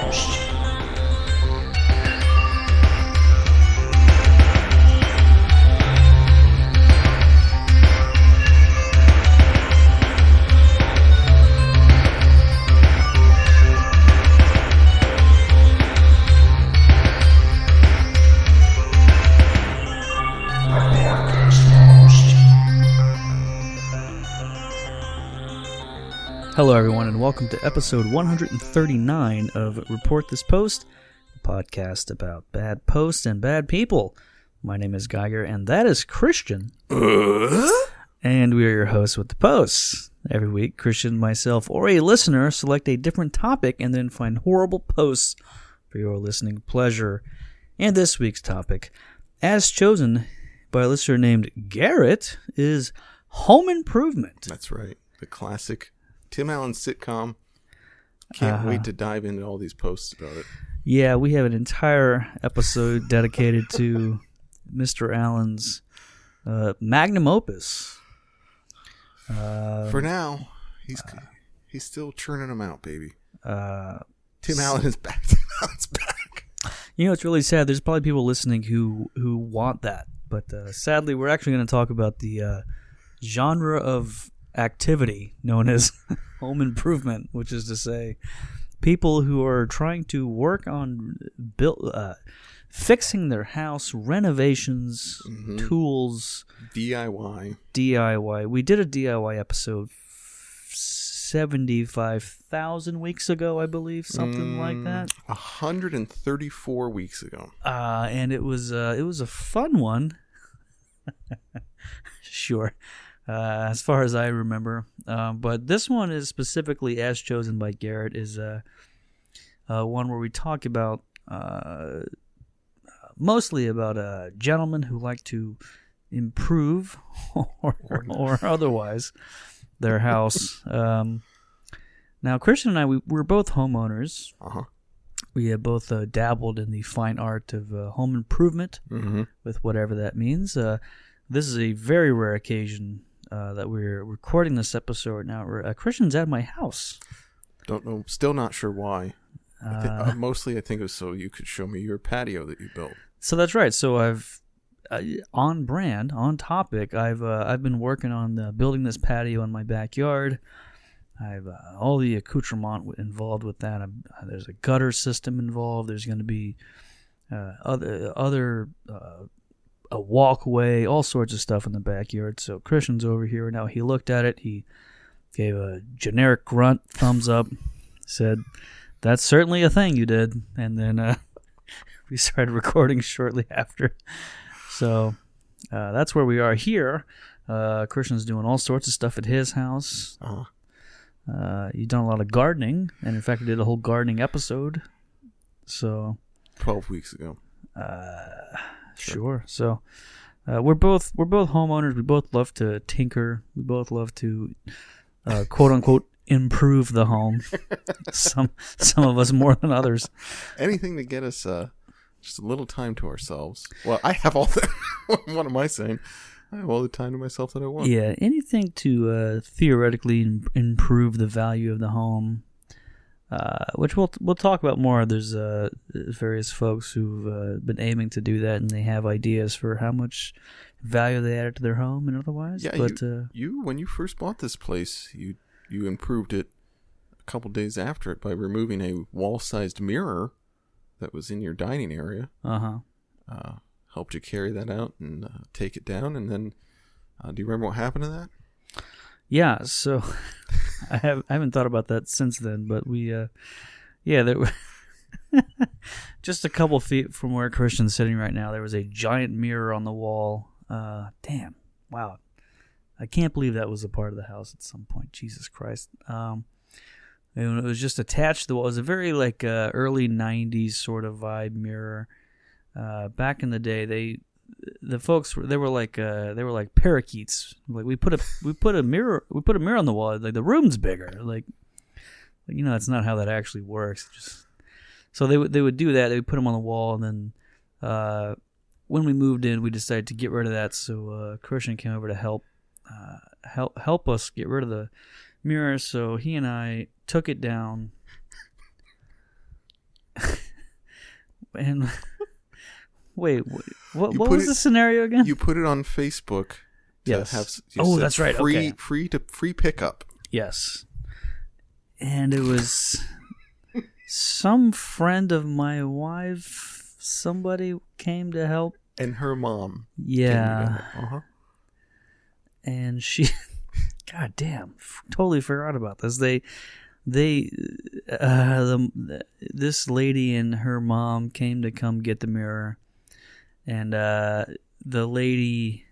most. Hello, everyone, and welcome to episode 139 of Report This Post, a podcast about bad posts and bad people. My name is Geiger, and that is Christian. And we are your hosts with the posts. Every week, Christian, myself, or a listener select a different topic and then find horrible posts for your listening pleasure. And this week's topic, as chosen by a listener named Garrett, is home improvement. That's right. The classic Tim Allen sitcom. Can't wait to dive into all these posts about it. Yeah, we have an entire episode dedicated to Mr. Allen's magnum opus. For now, he's still churning them out, baby. Tim Allen is back. Tim Allen's back. You know, it's really sad. There's probably people listening who want that. But sadly, we're actually going to talk about the genre of activity known as home improvement, which is to say people who are trying to work on fixing their house, renovations, tools, DIY. We did a DIY episode 75,000 weeks ago, I believe, something like that. 134 weeks ago. And it was a fun one. Sure. As far as I remember. But this one is specifically, as chosen by Garrett, is one where we talk about, mostly about gentlemen who like to improve or otherwise their house. Now, Christian and I, we're both homeowners. Uh-huh. We have both dabbled in the fine art of home improvement, with whatever that means. This is a very rare occasion that we're recording this episode now. Christian's at my house. Don't know. Still not sure why. Mostly, I think it was so you could show me your patio that you built. So that's right. So I've on brand, on topic. I've been working on building this patio in my backyard. I've all the accoutrement involved with that. There's a gutter system involved. There's going to be other a walkway, all sorts of stuff in the backyard. So Christian's over here now. He looked at it. He gave a generic grunt, thumbs up, said, "That's certainly a thing you did." And then we started recording shortly after. So that's where we are here. Christian's doing all sorts of stuff at his house. You've done a lot of gardening, and in fact, we did a whole gardening episode. So 12 weeks ago. Sure. So we're both homeowners. We both love to tinker. We both love to quote unquote improve the home. Some of us more than others. Anything to get us just a little time to ourselves. Well, I have all the. What am I saying? I have all the time to myself that I want. Yeah, anything to theoretically improve the value of the home. Which we'll talk about more. There's various folks who've been aiming to do that, and they have ideas for how much value they added to their home and otherwise. Yeah, but you when you first bought this place, you improved it a couple days after it by removing a wall-sized mirror that was in your dining area. Helped you carry that out and take it down, and then do you remember what happened to that? Yeah, so I haven't thought about that since then, but we, there were just a couple feet from where Christian's sitting right now, there was a giant mirror on the wall. Damn, wow, I can't believe that was a part of the house at some point. Jesus Christ. And it was just attached to the wall. It was a very early '90s sort of vibe mirror. Back in the day, the folks were like parakeets. Like we put a mirror on the wall. Like the room's bigger. That's not how that actually works. So they would do that. They would put them on the wall, and then when we moved in, we decided to get rid of that. So Christian came over to help us get rid of the mirror. So he and I took it down, and wait, what was the scenario again? You put it on Facebook to have. That's right. Free pickup. Yes, and it was some friend of my wife. Somebody came to help, and her mom. Yeah. And she, God damn, totally forgot about this. This lady and her mom came to come get the mirror, and the lady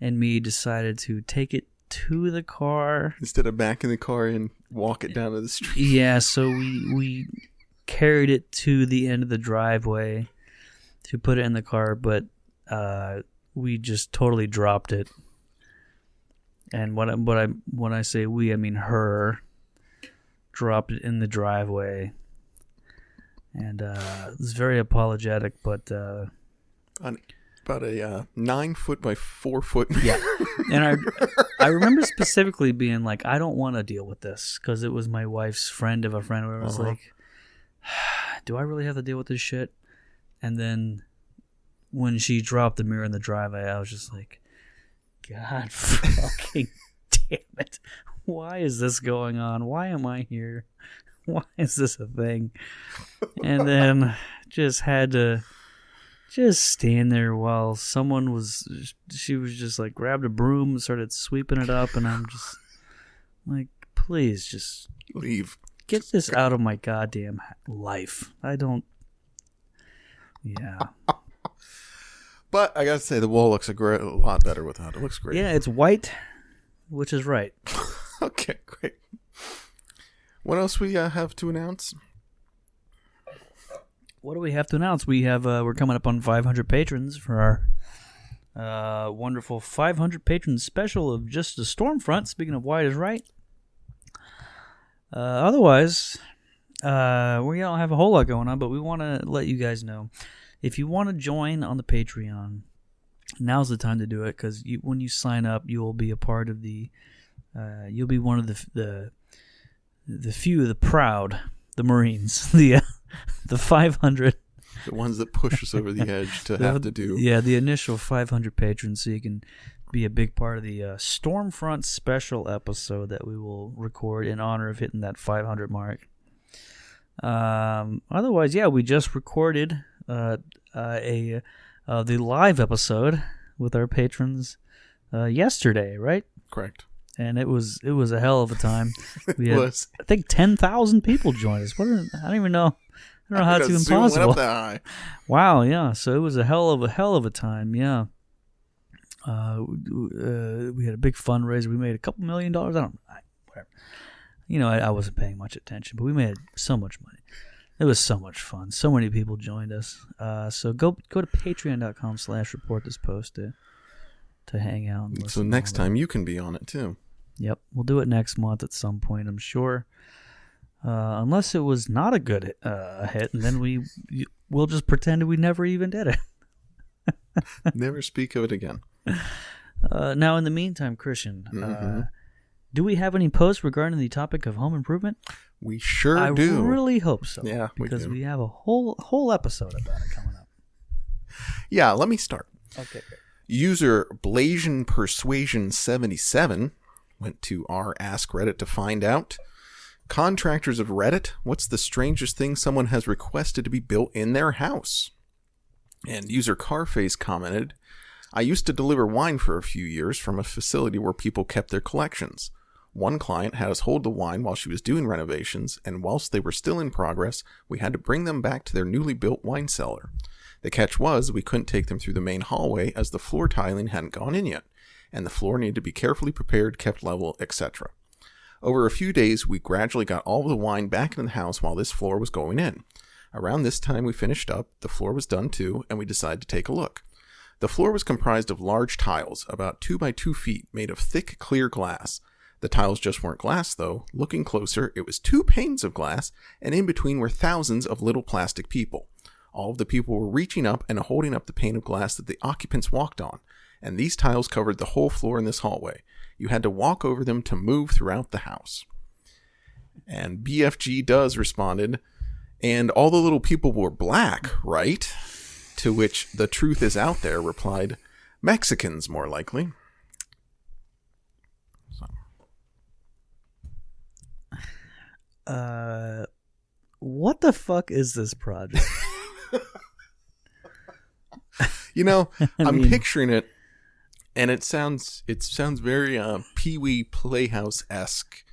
and me decided to take it to the car instead of back in the car and walk it down to the street. Yeah, so we carried it to the end of the driveway to put it in the car, but we just totally dropped it. And when I say we, I mean her. Dropped it in the driveway, and it was very apologetic, but about a 9 foot by 4 foot. Yeah, and I remember specifically being like, I don't want to deal with this, because it was my wife's friend of a friend. Where I was like, do I really have to deal with this shit? And then when she dropped the mirror in the driveway, I was just like, God fucking damn it. Why is this going on? Why am I here? Why is this a thing? And then just had to just stand there while she was just like grabbed a broom and started sweeping it up, and I'm just like, please just leave. Get this out of my goddamn life. Yeah. But I gotta say, the wall looks a lot better without it. It looks great. Yeah, it's white, which is right. Okay, great. What else we have to announce? What do we have to announce? We're coming up on 500 patrons for our wonderful 500 patrons special of just the Stormfront. Speaking of white is right. Otherwise, we don't have a whole lot going on, but we want to let you guys know. If you want to join on the Patreon, now's the time to do it, because when you sign up, you will be a part of the. You'll be one of the few, the proud, the Marines, the 500. The ones that push us over the edge to have to do. Yeah, the initial 500 patrons, so you can be a big part of the Stormfront special episode that we will record in honor of hitting that 500 mark. Otherwise, yeah, we just recorded the live episode with our patrons yesterday, right? Correct. And it was a hell of a time. We had, I think 10,000 people joined us. I don't even know. I don't know how it's even possible. Went up that high. Wow, yeah. So it was a hell of a time, yeah. We had a big fundraiser. We made a couple $1 million. Whatever. I wasn't paying much attention, but we made so much money. It was so much fun. So many people joined us. So go to patreon.com/report this post to hang out. And so next time you can be on it too. Yep, we'll do it next month at some point, I'm sure. Unless it was not a good hit, and then we'll just pretend we never even did it. Never speak of it again. Now, in the meantime, Christian, do we have any posts regarding the topic of home improvement? We sure do. I really hope so. Yeah, because we have a whole episode about it coming up. Yeah, let me start. Okay, great. User Blasian Persuasion 77 went to our Ask Reddit to find out. Contractors of Reddit, what's the strangest thing someone has requested to be built in their house? And user Carface commented, I used to deliver wine for a few years from a facility where people kept their collections. One client had us hold the wine while she was doing renovations, and whilst they were still in progress, we had to bring them back to their newly built wine cellar. The catch was we couldn't take them through the main hallway as the floor tiling hadn't gone in yet, and the floor needed to be carefully prepared, kept level, etc. Over a few days, we gradually got all of the wine back in the house while this floor was going in. Around this time we finished up, the floor was done too, and we decided to take a look. The floor was comprised of large tiles, about 2 by 2 feet, made of thick, clear glass. The tiles just weren't glass, though. Looking closer, it was 2 panes of glass, and in between were thousands of little plastic people. All of the people were reaching up and holding up the pane of glass that the occupants walked on, and these tiles covered the whole floor in this hallway. You had to walk over them to move throughout the house. And BFG Does responded, And all the little people were black, right? To which the truth is out there replied, Mexicans more likely. So. What the fuck is this project? I'm picturing it, and it sounds very Pee-wee Playhouse-esque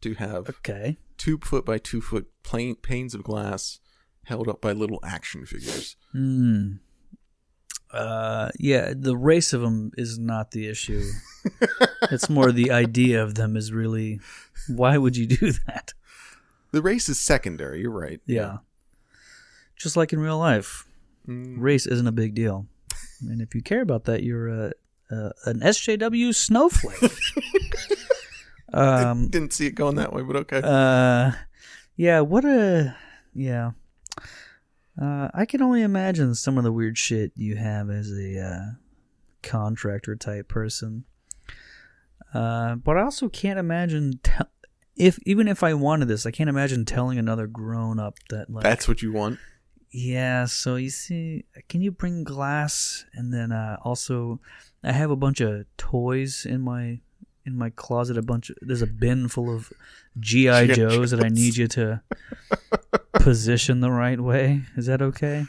to have 2 foot by 2 foot panes of glass held up by little action figures. Yeah, the race of them is not the issue. It's more the idea of them is really, why would you do that? The race is secondary, you're right. Yeah. Just like in real life. Race isn't a big deal. And if you care about that, you're an SJW snowflake. Didn't see it going that way, but okay. I can only imagine some of the weird shit you have as a contractor type person. But I also can't imagine even if I wanted this, I can't imagine telling another grown up that that's what you want. Yeah. So you see, can you bring glass? And then also, I have a bunch of toys in my closet. There's a bin full of GI Joes that I need you to position the right way. Is that okay?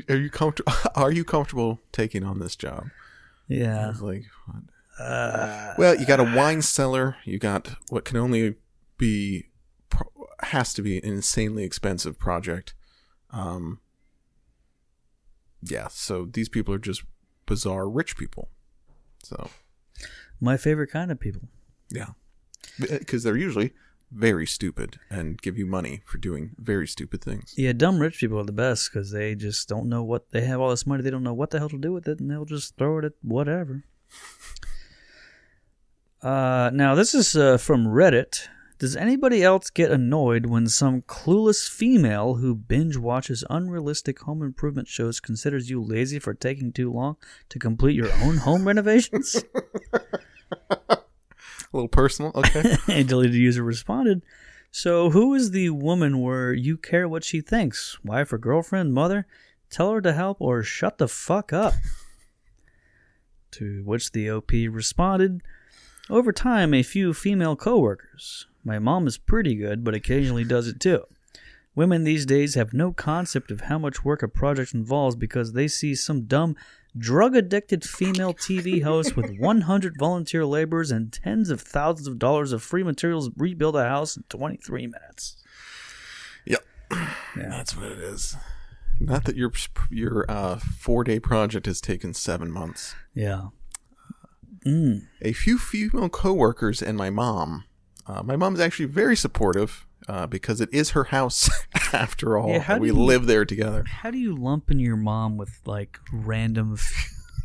Are you comfortable? Are you comfortable taking on this job? Yeah. I was like, what? Well, you got a wine cellar. You got what can only be, has to be an insanely expensive project. Yeah. So these people are just bizarre rich people. So, my favorite kind of people. Yeah, because they're usually very stupid and give you money for doing very stupid things. Yeah, dumb rich people are the best because they just don't know what they have all this money. They don't know what the hell to do with it, and they'll just throw it at whatever. Now, this is from Reddit. Does anybody else get annoyed when some clueless female who binge watches unrealistic home improvement shows considers you lazy for taking too long to complete your own home renovations? A little personal, okay. A deleted user responded, so who is the woman where you care what she thinks? Wife or girlfriend, mother? Tell her to help or shut the fuck up. To which the OP responded, over time, a few female coworkers. My mom is pretty good, but occasionally does it too. Women these days have no concept of how much work a project involves because they see some dumb, drug-addicted female TV host with 100 volunteer laborers and tens of thousands of dollars of free materials rebuild a house in 23 minutes. Yep. Yeah. That's what it is. Not that your 4-day project has taken 7 months. Yeah. A few female coworkers and my mom. My mom's actually very supportive because it is her house after all. Yeah, we live there together. How do you lump in your mom with like random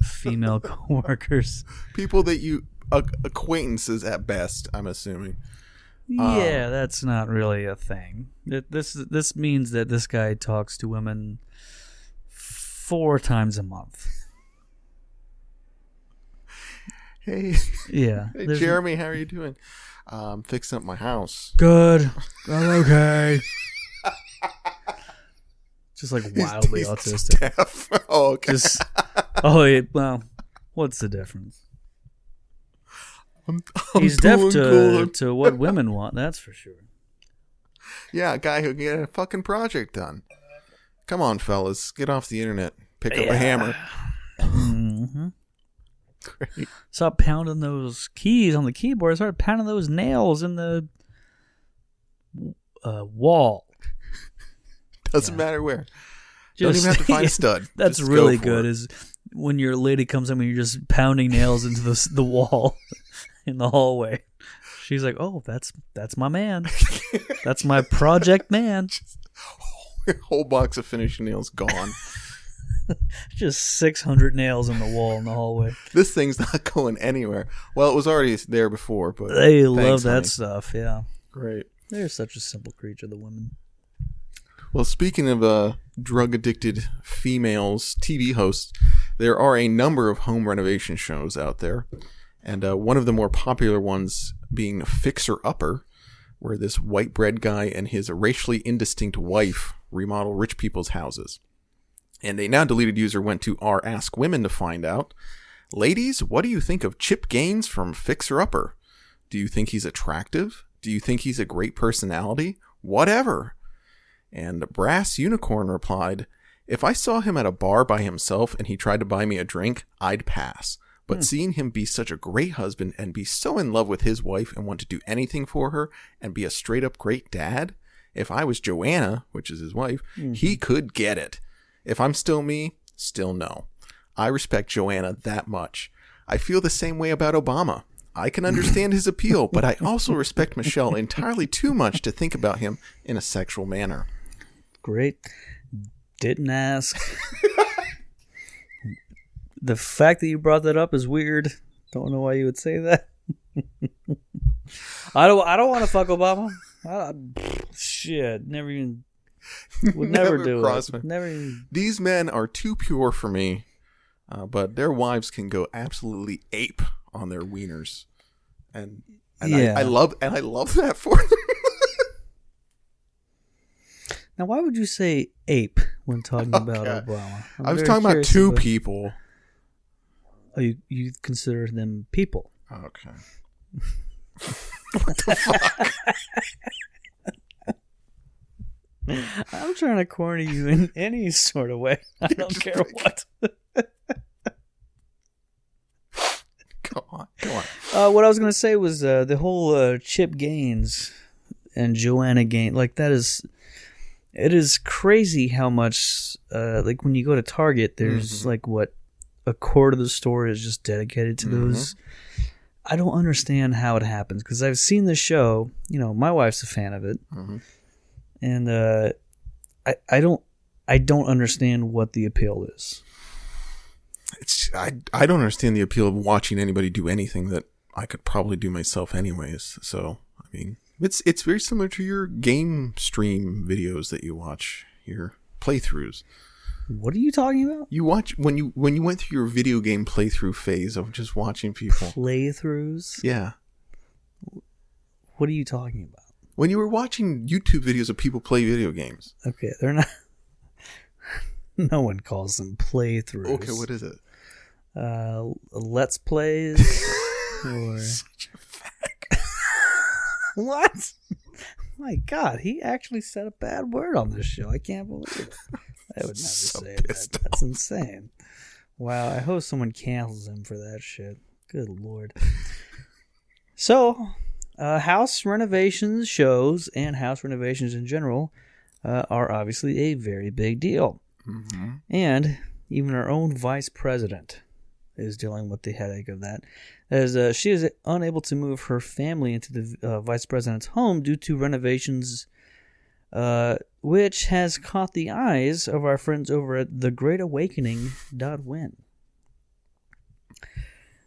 female coworkers? People that you acquaintances at best, I'm assuming. Yeah, that's not really a thing. This means that this guy talks to women 4 times a month. Hey. Yeah. Hey, Jeremy, how are you doing? Fixing up my house. Good. I'm okay. Just like wildly he's autistic. Deaf. Oh, okay. Well, what's the difference? I'm he's deaf to what women want, that's for sure. Yeah, a guy who can get a fucking project done. Come on, fellas. Get off the internet. Pick up a hammer. Mm-hmm. Great. Stop pounding those keys on the keyboard. Start pounding those nails in the wall. Doesn't matter where. Don't even have to find a stud. That's just really good. Is when your lady comes in and you're just pounding nails into the wall in the hallway. She's like, "Oh, that's my man. That's my project man." Whole box of finishing nails gone. Just 600 nails in the wall in the hallway. This thing's not going anywhere. Well, it was already there before, but they love that stuff. Yeah, great. They're such a simple creature, the women. Well, speaking of drug-addicted females, TV hosts, there are a number of home renovation shows out there, and one of the more popular ones being Fixer Upper. where this white bread guy and his racially indistinct wife remodel rich people's houses. And a now deleted user went to r Ask Women to find out, ladies, what do you think of Chip Gaines from Fixer Upper? Do you think he's attractive? Do you think he's a great personality? Whatever. And Brass Unicorn replied, if I saw him at a bar by himself and he tried to buy me a drink, I'd pass. But seeing him be such a great husband and be so in love with his wife and want to do anything for her and be a straight up great dad, if I was Joanna, which is his wife, he could get it. If I'm still me, still no. I respect Joanna that much. I feel the same way about Obama. I can understand his appeal, but I also respect Michelle entirely too much to think about him in a sexual manner. Great. Didn't ask. The fact that you brought that up is weird. Don't know why you would say that. I don't want to fuck Obama. Shit, never even. Would never do it. Never even. These men are too pure for me, but their wives can go absolutely ape on their wieners, and yeah. I love that for them. Now, why would you say ape when talking about Obama? I was talking about two people. Oh, you consider them people? Okay. What the fuck? I'm trying to corner you in any sort of way. I don't care what. Go on. What I was going to say was the whole Chip Gaines and Joanna Gaines. Like, it is crazy how much, like, when you go to Target, there's, like, what, a quarter of the store is just dedicated to those. I don't understand how it happens, because I've seen the show. You know, my wife's a fan of it. And I don't understand what the appeal is. I don't understand the appeal of watching anybody do anything that I could probably do myself anyways. So, I mean, it's very similar to your game stream videos that you watch, your playthroughs. What are you talking about? You watch when you went through your video game playthrough phase of just watching people. Playthroughs? Yeah. What are you talking about? When you were watching YouTube videos of people play video games. Okay, they're not. No one calls them playthroughs. Okay, what is it? Let's plays. Or... Such a fag. What? My God, he actually said a bad word on this show. I can't believe it. I would never say that. That's insane. Wow, I hope someone cancels him for that shit. Good Lord. So, house renovations shows and house renovations in general are obviously a very big deal. And even our own vice president is dealing with the headache of that, as she is unable to move her family into the vice president's home due to renovations, which has caught the eyes of our friends over at thegreatawakening.win.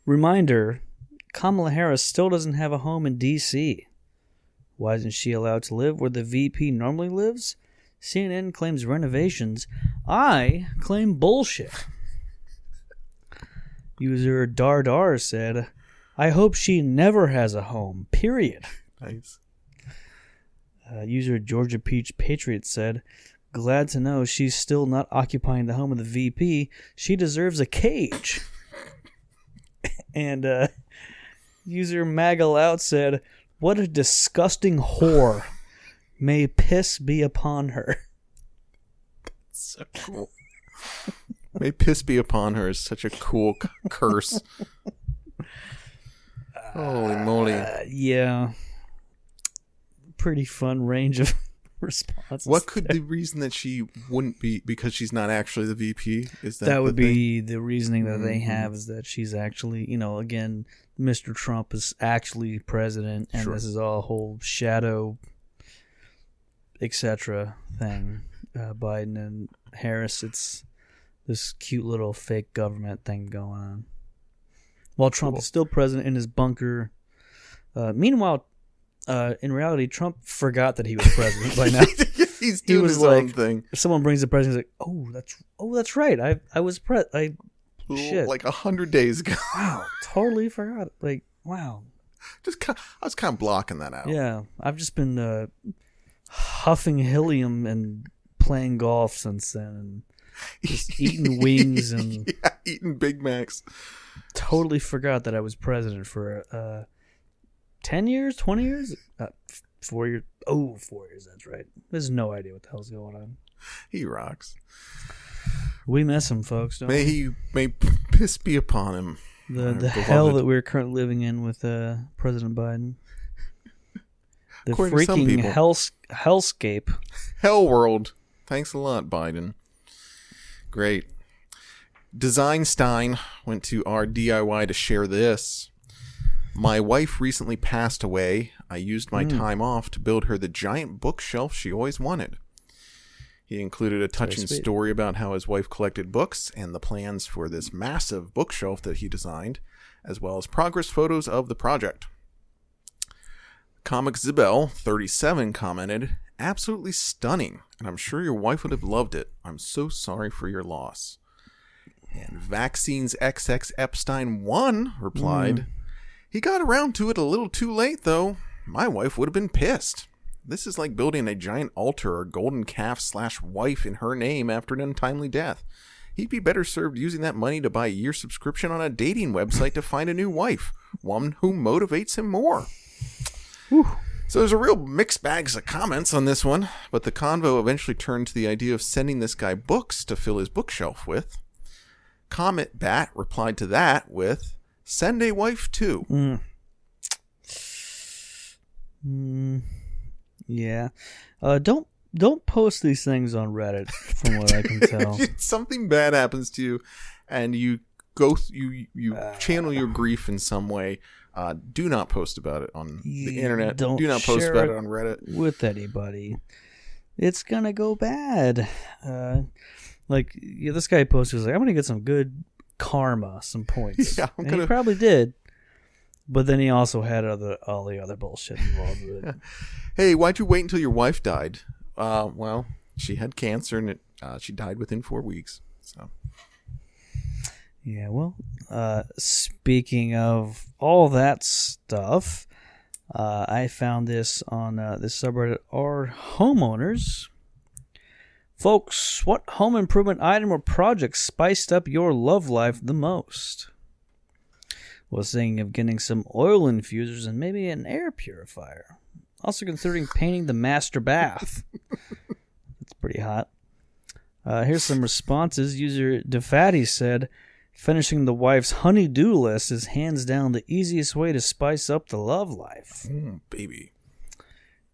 Reminder, Kamala Harris still doesn't have a home in D.C. Why isn't she allowed to live where the VP normally lives? CNN claims renovations. I claim bullshit. User Dardar said, I hope she never has a home, period. Nice. User Georgia Peach Patriot said, glad to know she's still not occupying the home of the VP. She deserves a cage. And user Magalout said, what a disgusting whore. May piss be upon her. That's so cool. May piss be upon her is such a cool curse. Holy moly. Yeah. Pretty fun range of responses. What could the reason that she wouldn't be, because she's not actually the VP? Is that would be the reasoning that they have, is that she's actually, you know, again, Mr. Trump is actually president, and this is all a whole shadow, etc. thing. Biden and Harris, it's this cute little fake government thing going on. While Trump is still president in his bunker. Meanwhile, in reality, Trump forgot that he was president by now. He's doing his own thing. If someone brings the president, he's like, that's right. I was shit. Like 100 days ago. Wow, totally forgot. Like, wow. I was kind of blocking that out. Yeah, I've just been huffing helium and playing golf since then, and just eating wings and eating Big Macs. Totally forgot that I was president for 10 years, 20 years, 4 years. Oh, 4 years. That's right. There's no idea what the hell's going on. He rocks. We miss him, folks. Don't we? May piss be upon him. The hell that we're currently living in with President Biden. The According freaking hellscape. Hell world. Thanks a lot, Biden. Great. Designstein went to our DIY to share this. My wife recently passed away. I used my time off to build her the giant bookshelf she always wanted. He included a touching story about how his wife collected books and the plans for this massive bookshelf that he designed, as well as progress photos of the project. Comic Zibel 37 commented, "Absolutely stunning, and I'm sure your wife would have loved it. I'm so sorry for your loss." And Vaccines XX Epstein 1 replied, "He got around to it a little too late, though. My wife would have been pissed. This is like building a giant altar or golden calf/wife in her name after an untimely death. He'd be better served using that money to buy a year subscription on a dating website to find a new wife, one who motivates him more." Whew. So there's a real mixed bags of comments on this one, but the convo eventually turned to the idea of sending this guy books to fill his bookshelf with. Comet Bat replied to that with, "Send a wife too." Yeah. Don't post these things on Reddit, from what I can tell. Something bad happens to you, and you channel your grief in some way. Do not post about it on the internet. Do not post about it on Reddit with anybody. It's gonna go bad. This guy posted, was like, "I'm gonna get some good karma, some points." Yeah, he probably did. But then he also had all the other bullshit involved with it. Hey, why'd you wait until your wife died? Well, she had cancer, and she died within 4 weeks. So, yeah. Well, speaking of all that stuff, I found this on this subreddit. Our homeowners, folks, what home improvement item or project spiced up your love life the most? Was thinking of getting some oil infusers and maybe an air purifier. Also considering painting the master bath. That's pretty hot. Here's some responses. User DeFatty said, "Finishing the wife's honey-do list is hands down the easiest way to spice up the love life." Baby.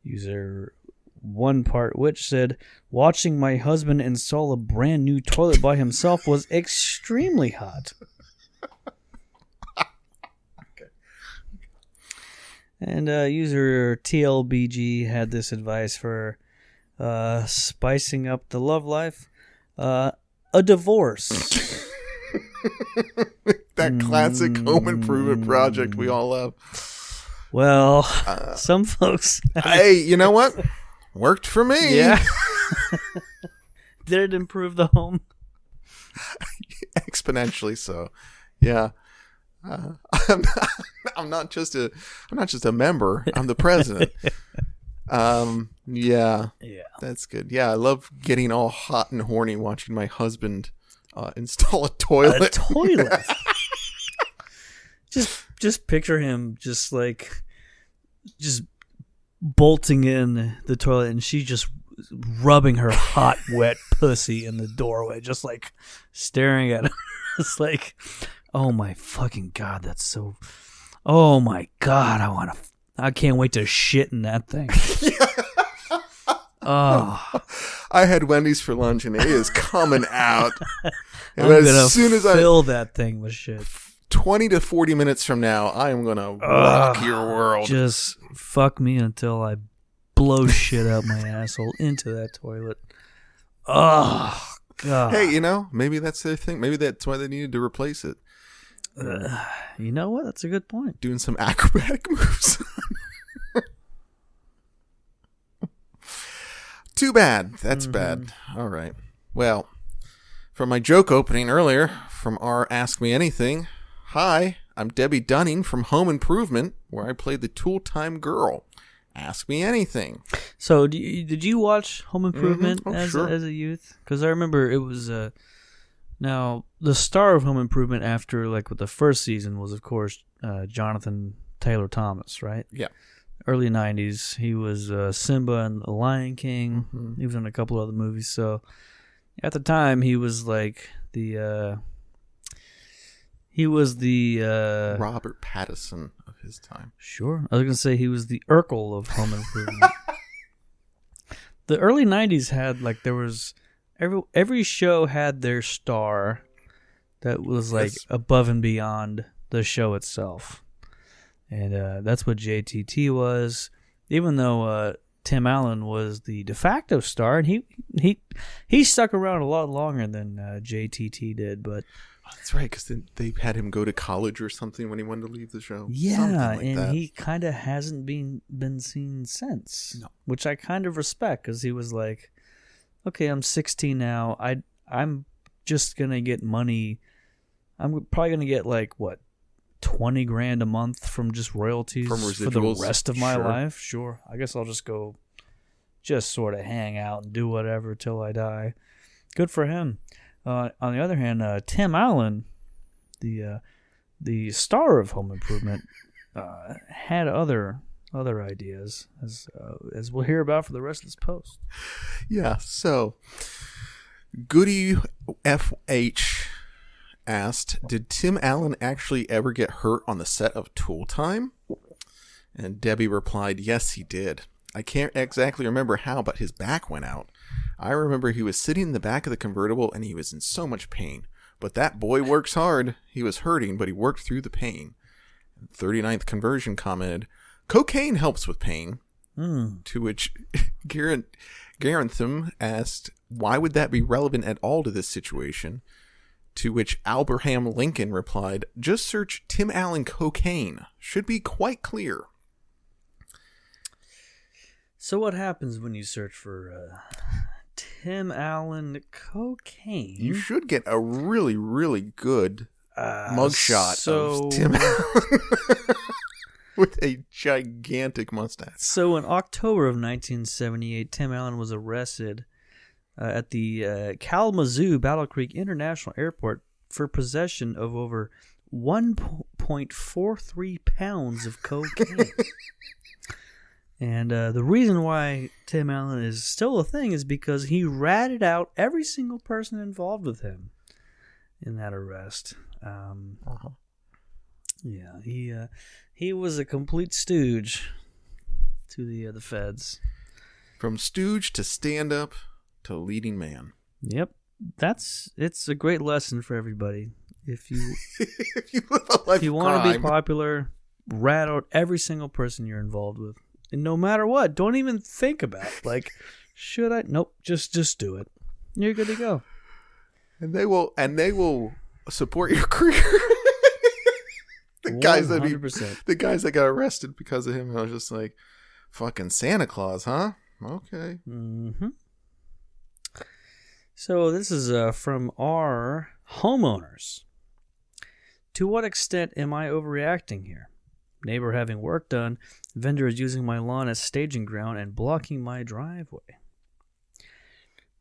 User One Part Witch said, "Watching my husband install a brand new toilet by himself was extremely hot." And user TLBG had this advice for spicing up the love life. A divorce. That classic home improvement project we all love. Well, some folks... Hey, you know what? Worked for me. Yeah. Did it improve the home? Exponentially so. Yeah. I'm not just a member. I'm the president. Yeah, that's good. Yeah, I love getting all hot and horny watching my husband install a toilet. A toilet. Just picture him just bolting in the toilet, and she just rubbing her hot, wet pussy in the doorway, just like staring at him. It's like, oh my fucking God, that's so... Oh my God, I can't wait to shit in that thing. Oh. I had Wendy's for lunch, and it is coming out. I'm going to fill that thing with shit. 20 to 40 minutes from now, I am going to rock your world. Just fuck me until I blow shit out my asshole into that toilet. Oh, God. Hey, maybe that's their thing. Maybe that's why they needed to replace it. You know what? That's a good point. Doing some acrobatic moves. Too bad. That's bad. All right. Well, from my joke opening earlier from our Ask Me Anything, hi, I'm Debbie Dunning from Home Improvement, where I played the tool-time girl. Ask me anything. So, did you watch Home Improvement as a youth? Because I remember it was... now, the star of Home Improvement after, like, with the first season was, of course, Jonathan Taylor Thomas, right? Yeah. Early 90s. He was Simba in The Lion King. Mm-hmm. He was in a couple other movies. So, at the time, he was, like, the... Robert Pattinson of his time. Sure. I was going to say he was the Urkel of Home Improvement. The early 90s had, like, there was... Every show had their star that was, like, above and beyond the show itself. And that's what JTT was. Even though Tim Allen was the de facto star, and he stuck around a lot longer than JTT did, but... That's right, because they had him go to college or something when he wanted to leave the show. Yeah, and he kind of hasn't been seen since, which I kind of respect, because he was like, okay, I'm 16 now. I'm just going to get money. I'm probably going to get, like, what, $20,000 a month from just royalties for the rest of my life? Sure. I guess I'll just go just sort of hang out and do whatever till I die. Good for him. On the other hand, Tim Allen, the star of Home Improvement, had other ideas, as we'll hear about for the rest of this post. Yeah. So, Goody FH asked, "Did Tim Allen actually ever get hurt on the set of Tool Time?" And Debbie replied, "Yes, he did. I can't exactly remember how, but his back went out. I remember he was sitting in the back of the convertible and he was in so much pain. But that boy works hard. He was hurting, but he worked through the pain." 39th Conversion commented, "Cocaine helps with pain." To which Garantham asked, "Why would that be relevant at all to this situation?" To which Abraham Lincoln replied, "Just search Tim Allen cocaine. Should be quite clear." So what happens when you search for Tim Allen cocaine? You should get a really, really good mugshot of Tim Allen with a gigantic mustache. So in October of 1978, Tim Allen was arrested at the Kalamazoo Battle Creek International Airport for possession of over 1.43 pounds of cocaine. And the reason why Tim Allen is still a thing is because he ratted out every single person involved with him in that arrest. Yeah, he was a complete stooge to the feds. From stooge to stand-up to leading man. Yep, it's a great lesson for everybody. If you if you want to be popular, rat out every single person you're involved with. And no matter what, don't even think about it. Like, should I? Nope, just do it. You're good to go. And they will support your career. The guys that got arrested because of him, I was just like, fucking Santa Claus, huh? Okay. Mm-hmm. So this is from our homeowners. To what extent am I overreacting here? Neighbor having work done, vendor is using my lawn as staging ground and blocking my driveway.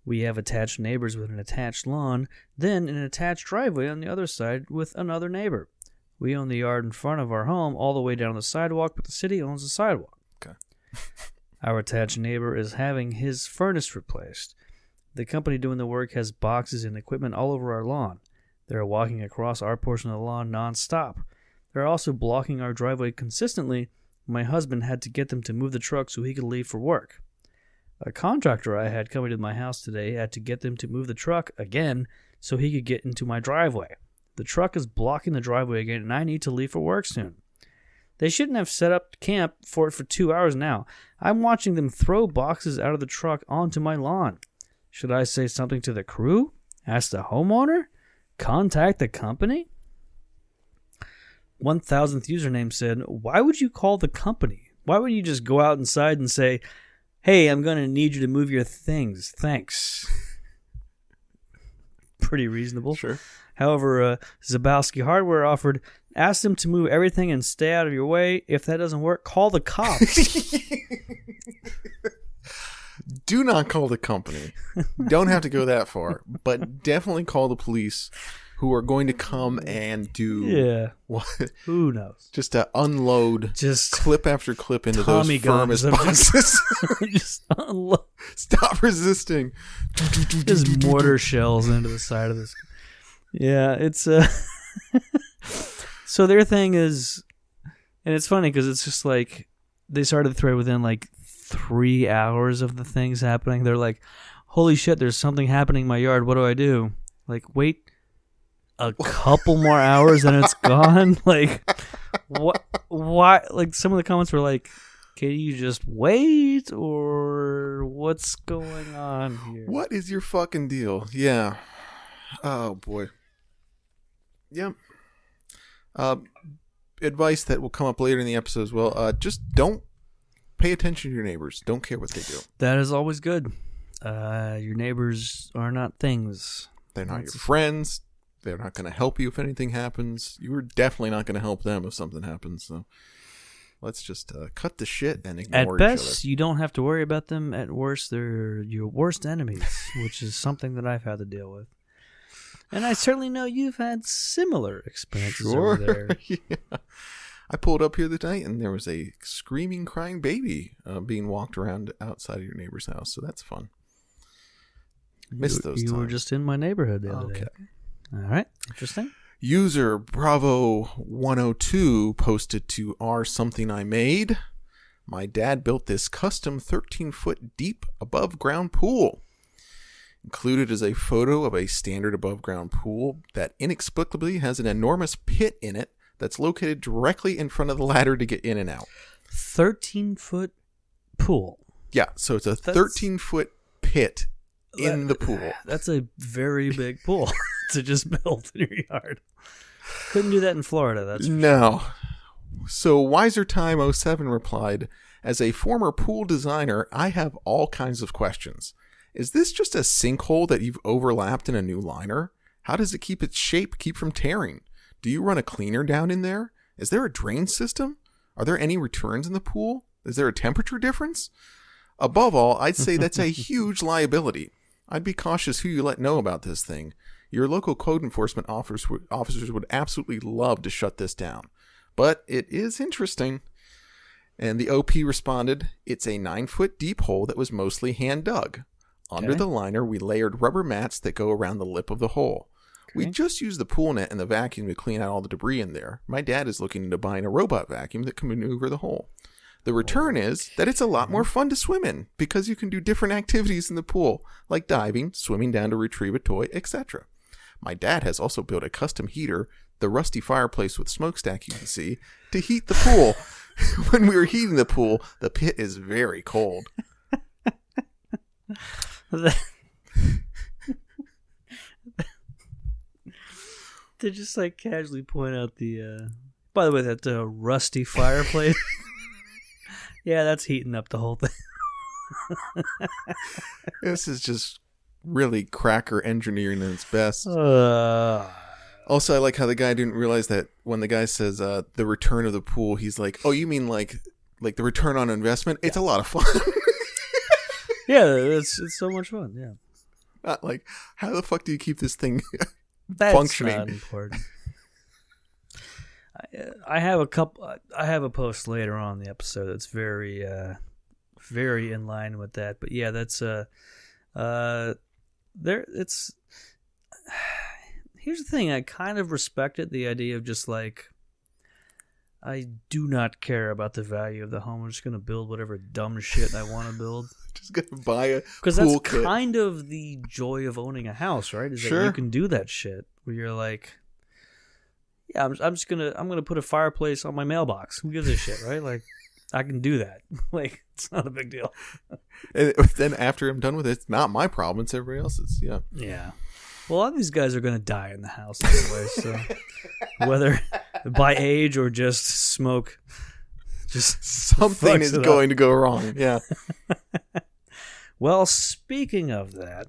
We have attached neighbors with an attached lawn, then an attached driveway on the other side with another neighbor. We own the yard in front of our home all the way down the sidewalk, but the city owns the sidewalk. Okay. Our attached neighbor is having his furnace replaced. The company doing the work has boxes and equipment all over our lawn. They are walking across our portion of the lawn nonstop. They're also blocking our driveway consistently. My husband had to get them to move the truck so he could leave for work. A contractor I had coming to my house today had to get them to move the truck again so he could get into my driveway. The truck is blocking the driveway again, and I need to leave for work soon. They shouldn't have set up camp for 2 hours now. I'm watching them throw boxes out of the truck onto my lawn. Should I say something to the crew? Ask the homeowner? Contact the company? 1000th username said, "Why would you call the company? Why would you just go out inside and say, 'Hey, I'm going to need you to move your things. Thanks.'" Pretty reasonable. Sure. However, Zabowski Hardware offered, Ask them to move everything and stay out of your way. If that doesn't work, call the cops. Do not call the company. Don't have to go that far, but definitely call the police, who are going to come and do what? Who knows? Just to unload just clip after clip into Tommy those furnace boxes. Just unload. Stop resisting. Just mortar shells into the side of this. Yeah, it's so their thing is, and it's funny because it's just like they started the thread within like 3 hours of the things happening. They're like, holy shit, there's something happening in my yard. What do I do? Like, wait a couple more hours and it's gone. Like, what? Why? Like, some of the comments were like, can you just wait, or what's going on here? What is your fucking deal? Yeah. Oh boy. Yep. Advice that will come up later in the episode as well. Just don't pay attention to your neighbors. Don't care what they do. That is always good. Your neighbors are not things. They're not your friends. They're not going to help you if anything happens. You're definitely not going to help them if something happens. So let's just cut the shit and ignore each other. At best, you don't have to worry about them. At worst, they're your worst enemies, which is something that I've had to deal with. And I certainly know you've had similar experiences over there. Yeah. I pulled up here the night and there was a screaming, crying baby being walked around outside of your neighbor's house. So that's fun. Missed those times. You were just in my neighborhood the other day. All right. Interesting. User Bravo102 posted to R something I made. My dad built this custom 13-foot deep above ground pool. Included is a photo of a standard above ground pool that inexplicably has an enormous pit in it that's located directly in front of the ladder to get in and out. 13-foot pool. Yeah, so it's a 13-foot pit in the pool. That's a very big pool to just build in your yard. Couldn't do that in Florida, that's No. So Wiser Time 07 replied, as a former pool designer, I have all kinds of questions. Is this just a sinkhole that you've overlapped in a new liner? How does it keep its shape, keep from tearing? Do you run a cleaner down in there? Is there a drain system? Are there any returns in the pool? Is there a temperature difference? Above all, I'd say that's a huge liability. I'd be cautious who you let know about this thing. Your local code enforcement officers would absolutely love to shut this down. But it is interesting. And the OP responded, it's a 9-foot deep hole that was mostly hand dug. Under the liner, we layered rubber mats that go around the lip of the hole. Okay. We just used the pool net and the vacuum to clean out all the debris in there. My dad is looking into buying a robot vacuum that can maneuver the hole. The return is that it's a lot more fun to swim in because you can do different activities in the pool, like diving, swimming down to retrieve a toy, etc. My dad has also built a custom heater, the rusty fireplace with smokestack you can see, to heat the pool. When we were heating the pool, the pit is very cold. To just like casually point out the by the way, that rusty fireplace. Yeah, that's heating up the whole thing. This is just really cracker engineering at its best. Also, I like how the guy didn't realize that when the guy says the return of the pool, he's like, oh, you mean like the return on investment? It's a lot of fun. Yeah, it's so much fun. Yeah. Not like, how the fuck do you keep this thing functioning? That's not important. I have a post later on in the episode that's very, very in line with that. But yeah, that's there. It's here's the thing. I kind of respected the idea of just like, I do not care about the value of the home. I'm just gonna build whatever dumb shit I want to build. Just gonna buy a because that's kit. Kind of the joy of owning a house, right? Is that you can do that shit where you're like, yeah, I'm gonna put a fireplace on my mailbox. Who gives a shit, right? Like, I can do that. Like, it's not a big deal. And then after I'm done with it, it's not my problem. It's everybody else's. Yeah. Yeah. Well, a lot of these guys are gonna die in the house anyway. So whether by age or just smoke, just something is going to go wrong. Yeah. Well, speaking of that,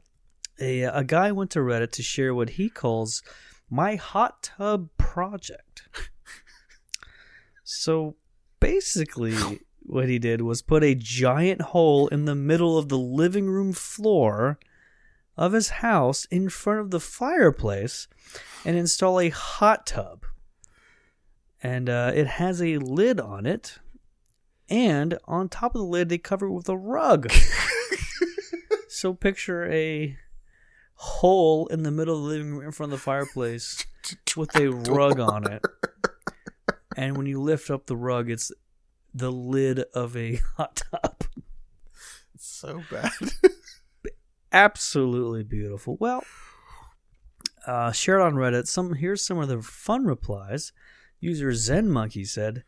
a guy went to Reddit to share what he calls my hot tub project. So basically what he did was put a giant hole in the middle of the living room floor of his house in front of the fireplace and install a hot tub. And it has a lid on it. And on top of the lid, they cover it with a rug. So picture a hole in the middle of the living room in front of the fireplace with a rug on it. And when you lift up the rug, it's the lid of a hot tub. It's so bad. Absolutely beautiful. Well, shared on Reddit, here's some of the fun replies. User Zen Monkey said,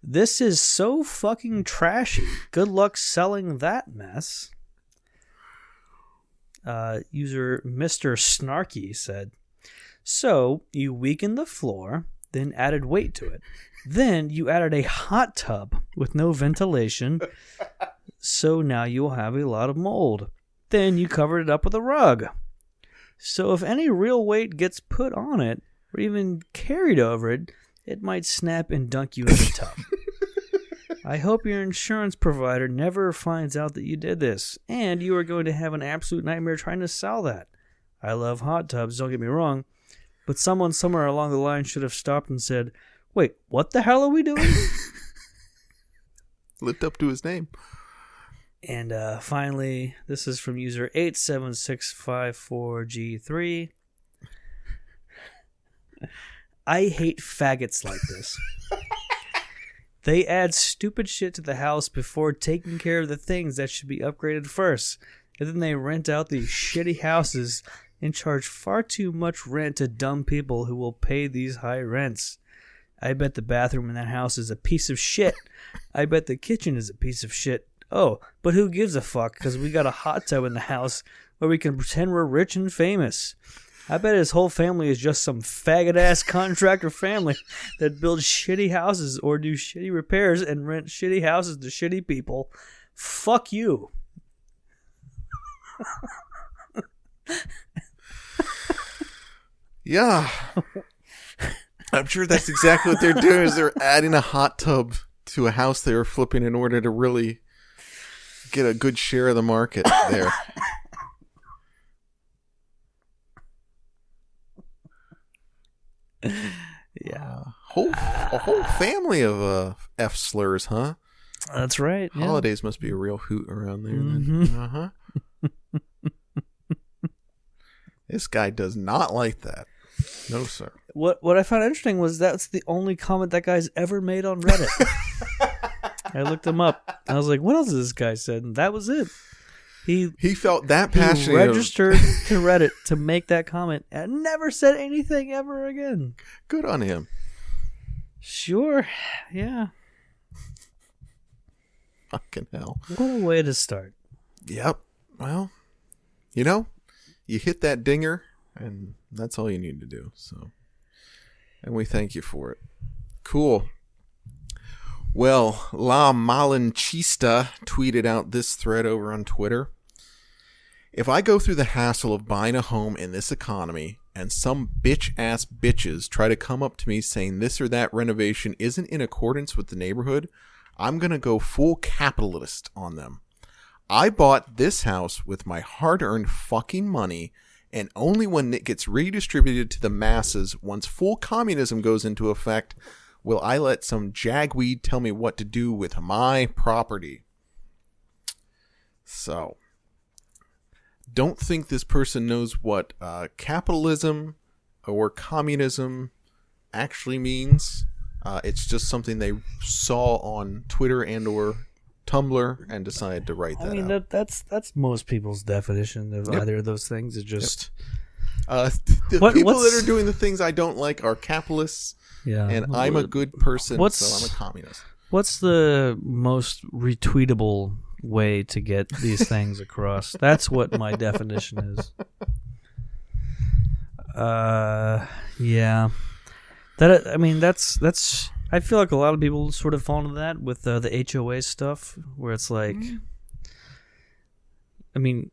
"This is so fucking trashy. Good luck selling that mess." User Mr. Snarky said, "So you weakened the floor, then added weight to it. Then you added a hot tub with no ventilation, so now you will have a lot of mold. Then you covered it up with a rug. So if any real weight gets put on it, or even carried over it, it might snap and dunk you in the tub. I hope your insurance provider never finds out that you did this, and you are going to have an absolute nightmare trying to sell that. I love hot tubs, don't get me wrong, but someone somewhere along the line should have stopped and said, wait, what the hell are we doing?" Lived up to his name. And finally, this is from user 87654G3. "I hate faggots like this. They add stupid shit to the house before taking care of the things that should be upgraded first. And then they rent out these shitty houses and charge far too much rent to dumb people who will pay these high rents. I bet the bathroom in that house is a piece of shit. I bet the kitchen is a piece of shit. Oh, but who gives a fuck, because we got a hot tub in the house where we can pretend we're rich and famous. I bet his whole family is just some faggot-ass contractor family that builds shitty houses or do shitty repairs and rent shitty houses to shitty people. Fuck you." Yeah. I'm sure that's exactly what they're doing, is they're adding a hot tub to a house they were flipping in order to really get a good share of the market there. Yeah. A whole family of F slurs, huh? That's right. Yeah. Holidays must be a real hoot around there. Mm-hmm. Uh-huh. This guy does not like that. No, sir. What I found interesting was that's the only comment that guy's ever made on Reddit. I looked him up. I was like, what else has this guy said? And that was it. He felt that passionate. He registered to Reddit to make that comment and never said anything ever again. Good on him. Sure. Yeah. Fucking hell. What a way to start. Yep. Well, you hit that dinger, and that's all you need to do. So, and we thank you for it. Cool. Well, La Malinchista tweeted out this thread over on Twitter. "If I go through the hassle of buying a home in this economy and some bitch-ass bitches try to come up to me saying this or that renovation isn't in accordance with the neighborhood, I'm going to go full capitalist on them. I bought this house with my hard-earned fucking money, and only when it gets redistributed to the masses once full communism goes into effect will I let some jagweed tell me what to do with my property." So, don't think this person knows what capitalism or communism actually means. It's just something they saw on Twitter and or Tumblr and decided to write that out. That's most people's definition of either of those things. Is just the people that are doing the things I don't like are capitalists. Yeah, and I'm a good person, so I'm a communist. What's the most retweetable way to get these things across? That's what my definition is. Yeah. That's. I feel like a lot of people sort of fall into that with the HOA stuff, where it's like, I mean,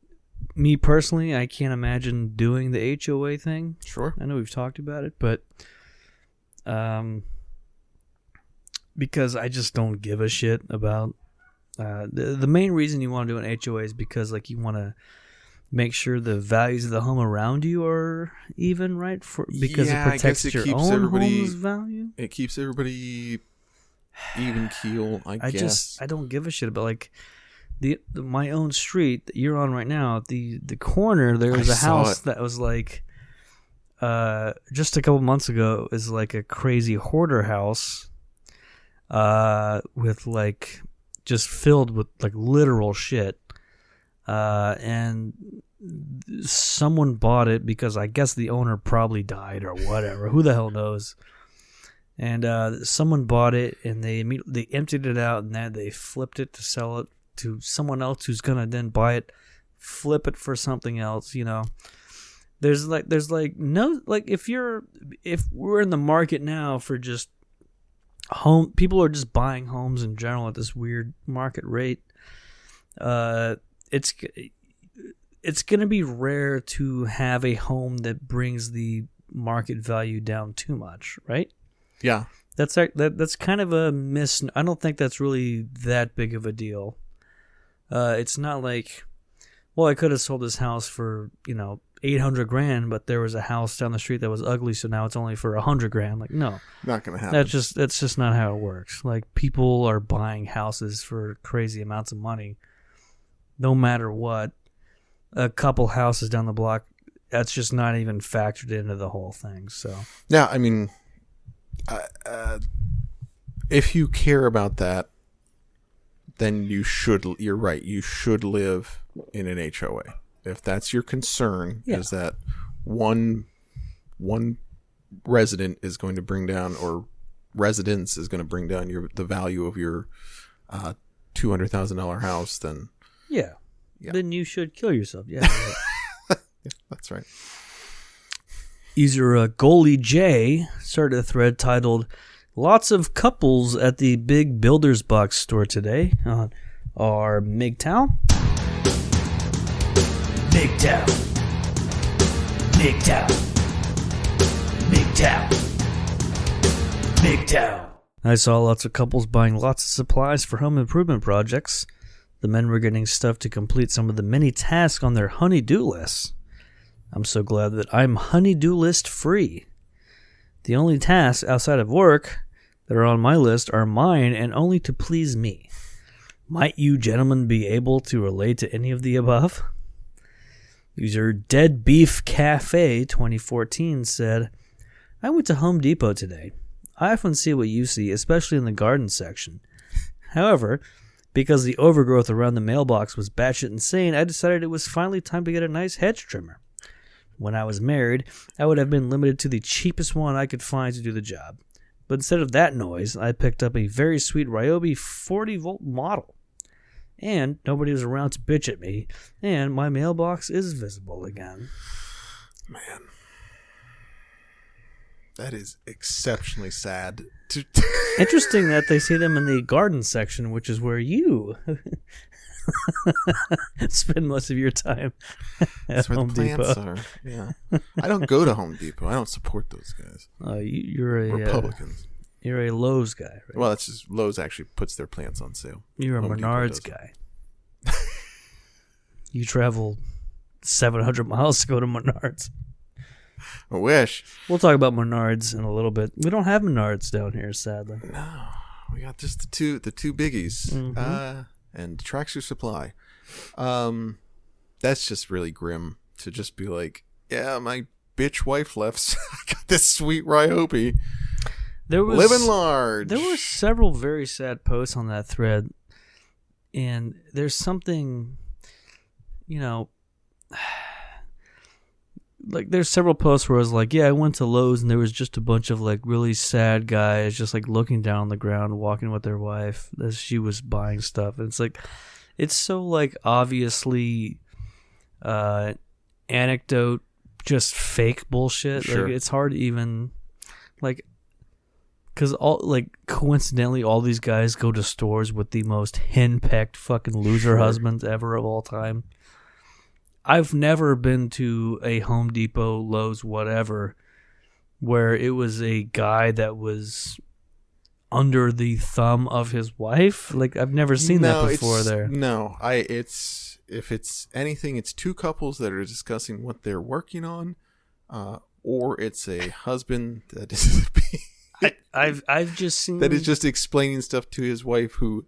me personally, I can't imagine doing the HOA thing. Sure. I know we've talked about it, but because I just don't give a shit about the main reason you want to do an HOA is because like you want to make sure the values of the home around you are even, right? Because it protects your own home's value. It keeps everybody even keel, I guess. I don't give a shit about like my own street that you're on right now. The corner there was a house that was like just a couple months ago is like a crazy hoarder house with like just filled with like literal shit. And someone bought it because I guess the owner probably died or whatever. Who the hell knows? And someone bought it and they emptied it out and then they flipped it to sell it to someone else who's gonna then buy it, flip it for something else. You know, there's no like if we're in the market now for just people are just buying homes in general at this weird market rate. It's going to be rare to have a home that brings the market value down too much, right? Yeah. That's kind of a miss. I don't think that's really that big of a deal. It's not like, well, I could have sold this house for, $800,000, but there was a house down the street that was ugly, so now it's only for $100,000. Like, no, not going to happen. That's just not how it works. Like, people are buying houses for crazy amounts of money, no matter what. A couple houses down the block, that's just not even factored into the whole thing. So yeah, I mean, if you care about that, then you're right. You should live in an HOA. If that's your concern, is that one resident is going to bring down, or residence is going to bring down the value of your $200,000 house, then then you should kill yourself. Yeah, right. Yeah, that's right. User Goalie J started a thread titled "Lots of couples at the big builder's box store today on our MGTOW." MGTOW. MGTOW. MGTOW. MGTOW. I saw lots of couples buying lots of supplies for home improvement projects. The men were getting stuff to complete some of the many tasks on their honey-do lists. I'm so glad that I'm honey-do list free. The only tasks outside of work that are on my list are mine and only to please me. Might you gentlemen be able to relate to any of the above? User Dead Beef Cafe 2014 said, I went to Home Depot today. I often see what you see, especially in the garden section. However, because the overgrowth around the mailbox was batshit insane, I decided it was finally time to get a nice hedge trimmer. When I was married, I would have been limited to the cheapest one I could find to do the job. But instead of that noise, I picked up a very sweet Ryobi 40-volt model. And nobody was around to bitch at me, and my mailbox is visible again. Man. That is exceptionally sad. Interesting that they see them in the garden section, which is where you spend most of your time at That's where Home the plants Depot. are. Yeah. I don't go to Home Depot. I don't support those guys. You're a Republicans. You're a Lowe's guy, right? Well, that's just Lowe's actually puts their plants on sale. You're a Home Menards guy. You travel 700 miles to go to Menards. I wish. We'll talk about Menards in a little bit. We don't have Menards down here, sadly. No, we got just the two biggies, and Tractor Supply. That's just really grim to just be like, yeah, my bitch wife left. So I got this sweet Ryobi. Living large. There were several very sad posts on that thread, and there's something, like there's several posts where I was like, yeah, I went to Lowe's and there was just a bunch of like really sad guys just like looking down on the ground, walking with their wife as she was buying stuff. And it's like, it's so like obviously anecdote, just fake bullshit. Sure. Like it's hard to even like, because all like coincidentally all these guys go to stores with the most henpecked fucking loser husbands ever of all time. I've never been to a Home Depot, Lowe's, whatever, where it was a guy that was under the thumb of his wife? Like, I've never seen that before there. No, if it's anything, it's two couples that are discussing what they're working on, or it's a husband that is I've just seen that is just explaining stuff to his wife who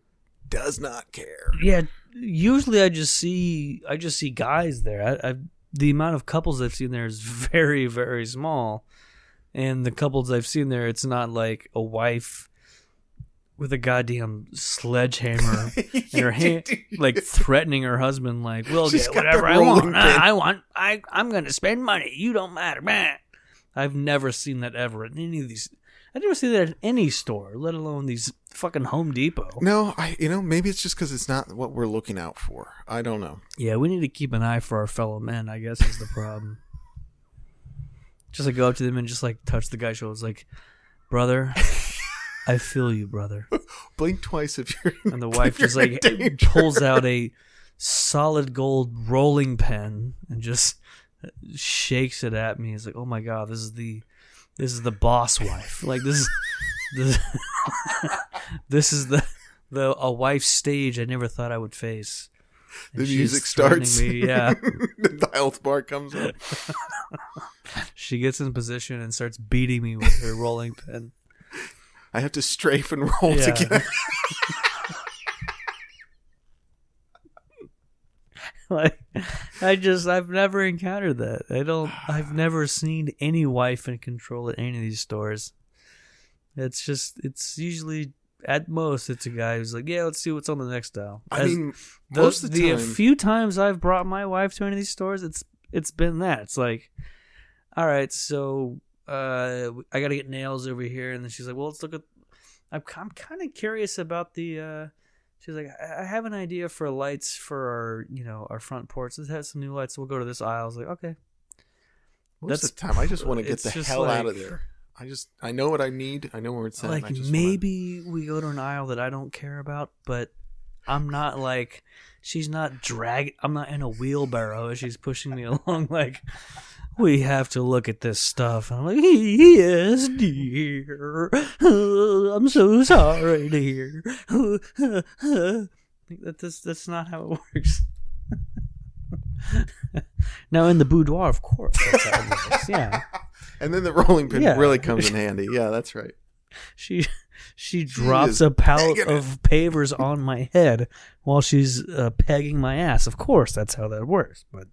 does not care. Yeah, usually I just see guys there. The amount of couples I've seen there is very, very small. And the couples I've seen there, it's not like a wife with a goddamn sledgehammer in her hand, like threatening her husband, like, we'll get whatever I want. I'm going to spend money. You don't matter, man. I've never seen that ever in any of these. I never see that at any store, let alone these fucking Home Depot. No, maybe it's just because it's not what we're looking out for. I don't know. Yeah, we need to keep an eye for our fellow men, I guess, is the problem. Just like go up to them and just like touch the guy's shoulders, like, brother, I feel you, brother. Blink twice if you're. And the wife just like pulls out a solid gold rolling pen and just shakes it at me. It's like, oh my god, this is the boss wife. Like this is a wife's stage I never thought I would face. And the music starts. Me, yeah. The health bar comes up. She gets in position and starts beating me with her rolling pin. I have to strafe and roll together. Like, I've never encountered that. I've never seen any wife in control at any of these stores. It's usually, at most, it's a guy who's like, yeah, let's see what's on the next aisle. Most of the time. A few times I've brought my wife to any of these stores, it's been that. It's like, all right, so I got to get nails over here. And then she's like, well, let's look at, I'm kind of curious about the, she's like, I have an idea for lights for our front porch. Let's have some new lights. So we'll go to this aisle. I was like, okay. Most of the time, I just want to get the hell out of there. I know what I need. I know where it's at. Like, maybe we go to an aisle that I don't care about, but I'm not like, she's not dragging, I'm not in a wheelbarrow as she's pushing me along like, we have to look at this stuff. And I'm like, yes, dear. I'm so sorry, dear. That's not how it works. Now, in the boudoir, of course, that's how it works. Yeah. And then the rolling pin really comes in handy. Yeah, that's right. She drops a pallet of pavers on my head while she's pegging my ass. Of course, that's how that works. But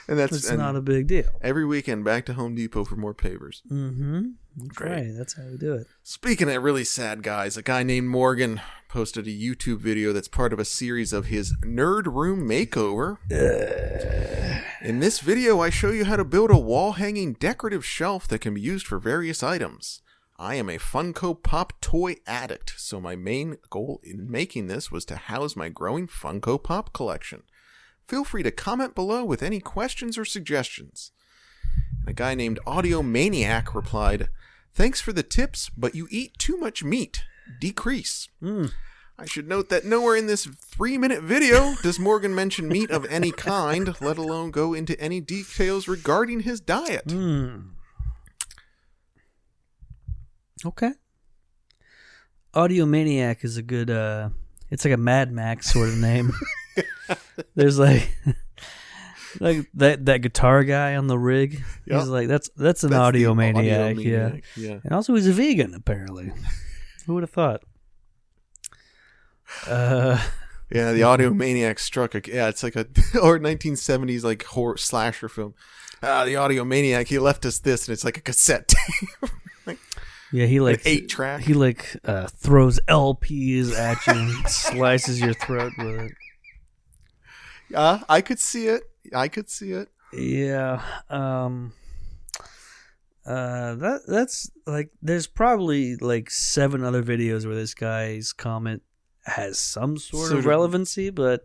it's not a big deal. Every weekend, back to Home Depot for more pavers. Mm-hmm. That's right. That's how we do it. Speaking of really sad guys, a guy named Morgan posted a YouTube video that's part of a series of his Nerd Room Makeover. In this video, I show you how to build a wall-hanging decorative shelf that can be used for various items. I am a Funko Pop toy addict, so my main goal in making this was to house my growing Funko Pop collection. Feel free to comment below with any questions or suggestions. And a guy named Audio Maniac replied, "Thanks for the tips, but you eat too much meat. Decrease." I should note that nowhere in this 3-minute video does Morgan mention meat of any kind, let alone go into any details regarding his diet. Okay. Audio Maniac is a good, it's like a Mad Max sort of name. There's like that guitar guy on the rig. Yep. He's like, that's an Audio Maniac. Yeah. And also he's a vegan, apparently. Who would have thought? Yeah, the Audio Maniac struck it's like a or 1970s like horror slasher film. The Audio Maniac, he left us this, and it's like a cassette tape. Yeah, he like 8-track. He like throws LPs at you and slices your throat with it. I could see it. Yeah. That's like, there's probably like 7 other videos where this guy's comment has some sort of relevancy, but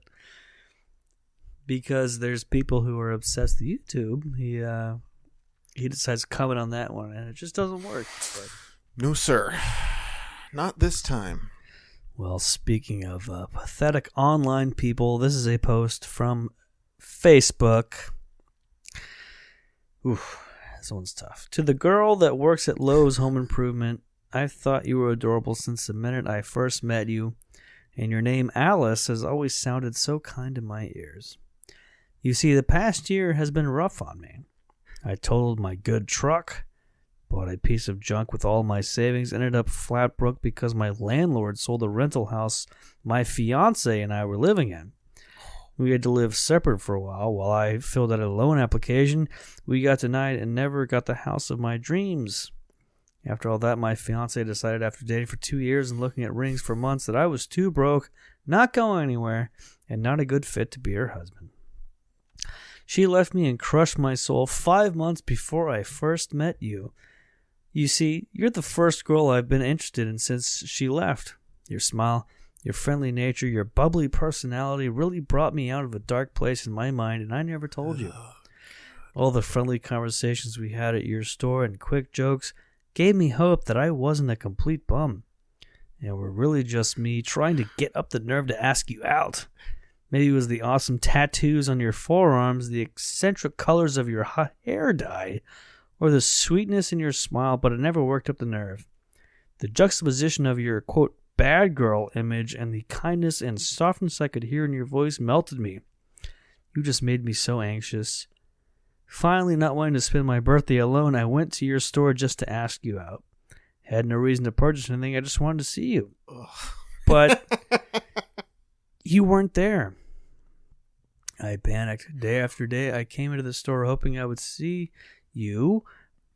because there's people who are obsessed with YouTube, he decides to comment on that one, and it just doesn't work. But. No, sir. Not this time. Well, speaking of pathetic online people, this is a post from Facebook. Oof, this one's tough. To the girl that works at Lowe's Home Improvement I've thought you were adorable since the minute I first met you, and your name Alice has always sounded so kind in my ears. You see, the past year has been rough on me. I totaled my good truck, bought a piece of junk with all my savings, ended up flat broke because my landlord sold the rental house my fiance and I were living in. We had to live separate for a while I filled out a loan application. We got denied and never got the house of my dreams. After all that, my fiance decided after dating for 2 years and looking at rings for months that I was too broke, not going anywhere, and not a good fit to be her husband. She left me and crushed my soul 5 months before I first met you. You see, you're the first girl I've been interested in since she left. Your smile, your friendly nature, your bubbly personality really brought me out of a dark place in my mind, and I never told you. All the friendly conversations we had at your store and quick jokes gave me hope that I wasn't a complete bum. And were really just me trying to get up the nerve to ask you out. Maybe it was the awesome tattoos on your forearms, the eccentric colors of your hair dye, or the sweetness in your smile, but it never worked up the nerve. The juxtaposition of your, quote, bad girl image and the kindness and softness I could hear in your voice melted me. You just made me so anxious. Finally, not wanting to spend my birthday alone, I went to your store just to ask you out. Had no reason to purchase anything, I just wanted to see you. But you weren't there. I panicked. Day after day, I came into the store hoping I would see you,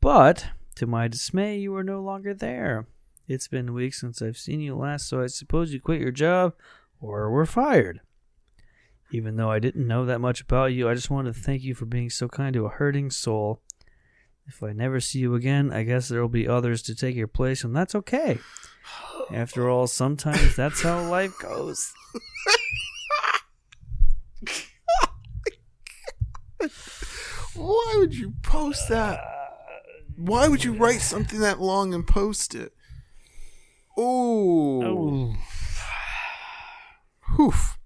but to my dismay, you were no longer there. It's been weeks since I've seen you last, so I suppose you quit your job or were fired. Even though I didn't know that much about you, I just wanted to thank you for being so kind to a hurting soul. If I never see you again, I guess there will be others to take your place, and that's okay. After all, sometimes that's how life goes. Why would you post that? Why would you write something that long and post it? Oh. Oof.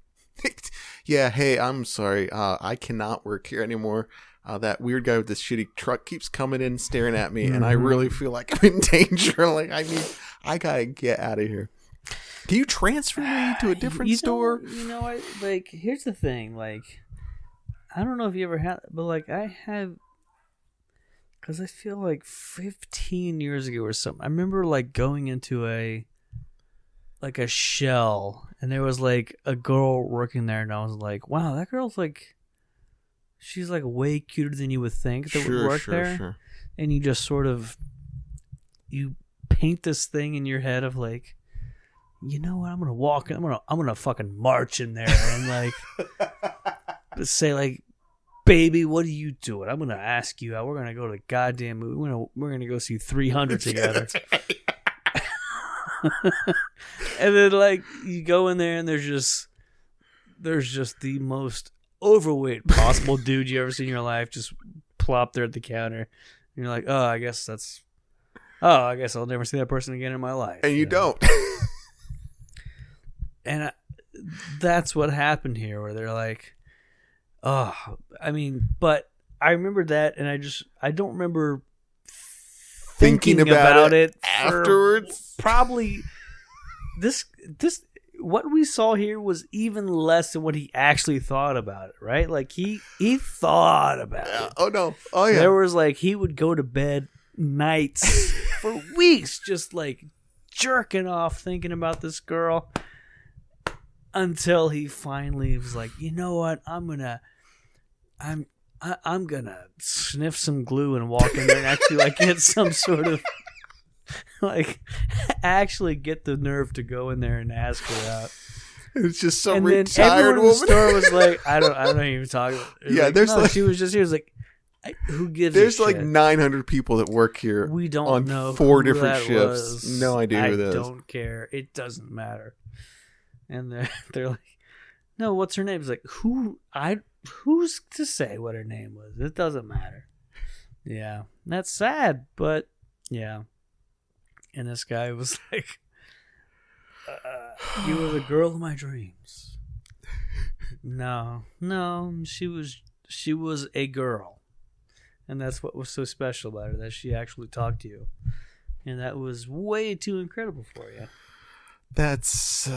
Yeah, hey, I'm sorry. I cannot work here anymore. That weird guy with this shitty truck keeps coming in staring at me, and I really feel like I'm in danger. Like, I gotta get out of here. Can you transfer me to a different store? Here's the thing. Like, I don't know if you ever had, but like I have, because I feel like 15 years ago or something, I remember like going into a Shell, and there was like a girl working there, and I was like, wow, that girl's like, she's like way cuter than you would think that would work there. Sure. And you just sort of, you paint this thing in your head of like, you know what, I'm gonna walk in, I'm gonna fucking march in there and like say like, baby, what are you doing? I'm gonna ask you out. We're gonna go to the goddamn movie. We're gonna go see 300 together. And then like you go in there and there's just the most overweight possible dude you ever seen in your life just plop there at the counter. And you're like, I guess I'll never see that person again in my life. And you don't. And that's what happened here, where they're like, but I remember that, and I don't remember thinking about it afterwards. Probably this what we saw here was even less than what he actually thought about it, right? Like he thought about it. Oh no. Oh yeah. There was like, he would go to bed nights for weeks just like jerking off thinking about this girl, until he finally was like, you know what, I'm gonna sniff some glue and walk in there and actually like get some sort of like actually get the nerve to go in there and ask her out. It's just some and retired woman. woman. The store was like, I don't even talk. Yeah, like, there's like, she was like, who gives? There's a like shit? 900 people that work here. We don't on know 4 who different that shifts. was. No idea who that is. I don't care. It doesn't matter. And they're like, no, what's her name? It's like, who's to say what her name was? It doesn't matter. Yeah, that's sad, but yeah. And this guy was like, you were the girl of my dreams. No, she was a girl. And that's what was so special about her, that she actually talked to you. And that was way too incredible for you. That's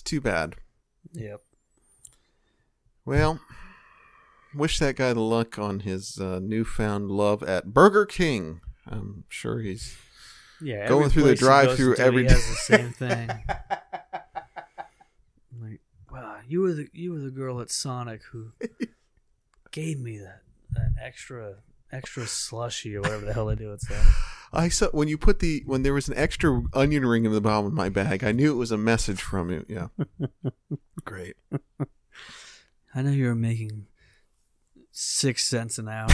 too bad. Yep. Well, wish that guy the luck on his newfound love at Burger King. I'm sure he's going through the drive-through every day. He has the same thing. Like, wow, you were the girl at Sonic who gave me that extra slushy or whatever the hell they do at Sonic. I saw when there was an extra onion ring in the bottom of my bag, I knew it was a message from you. Yeah. Great. I know you were making 6 cents an hour.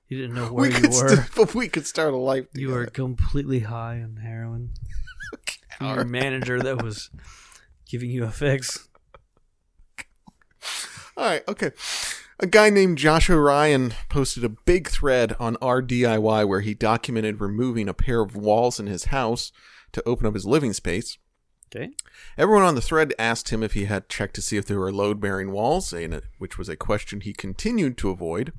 You didn't know where you were. But we could start a life together. You were completely high on heroin. Your manager that was giving you a fix. All right, okay. A guy named Joshua Ryan posted a big thread on our DIY where he documented removing a pair of walls in his house to open up his living space. Okay. Everyone on the thread asked him if he had checked to see if there were load-bearing walls, which was a question he continued to avoid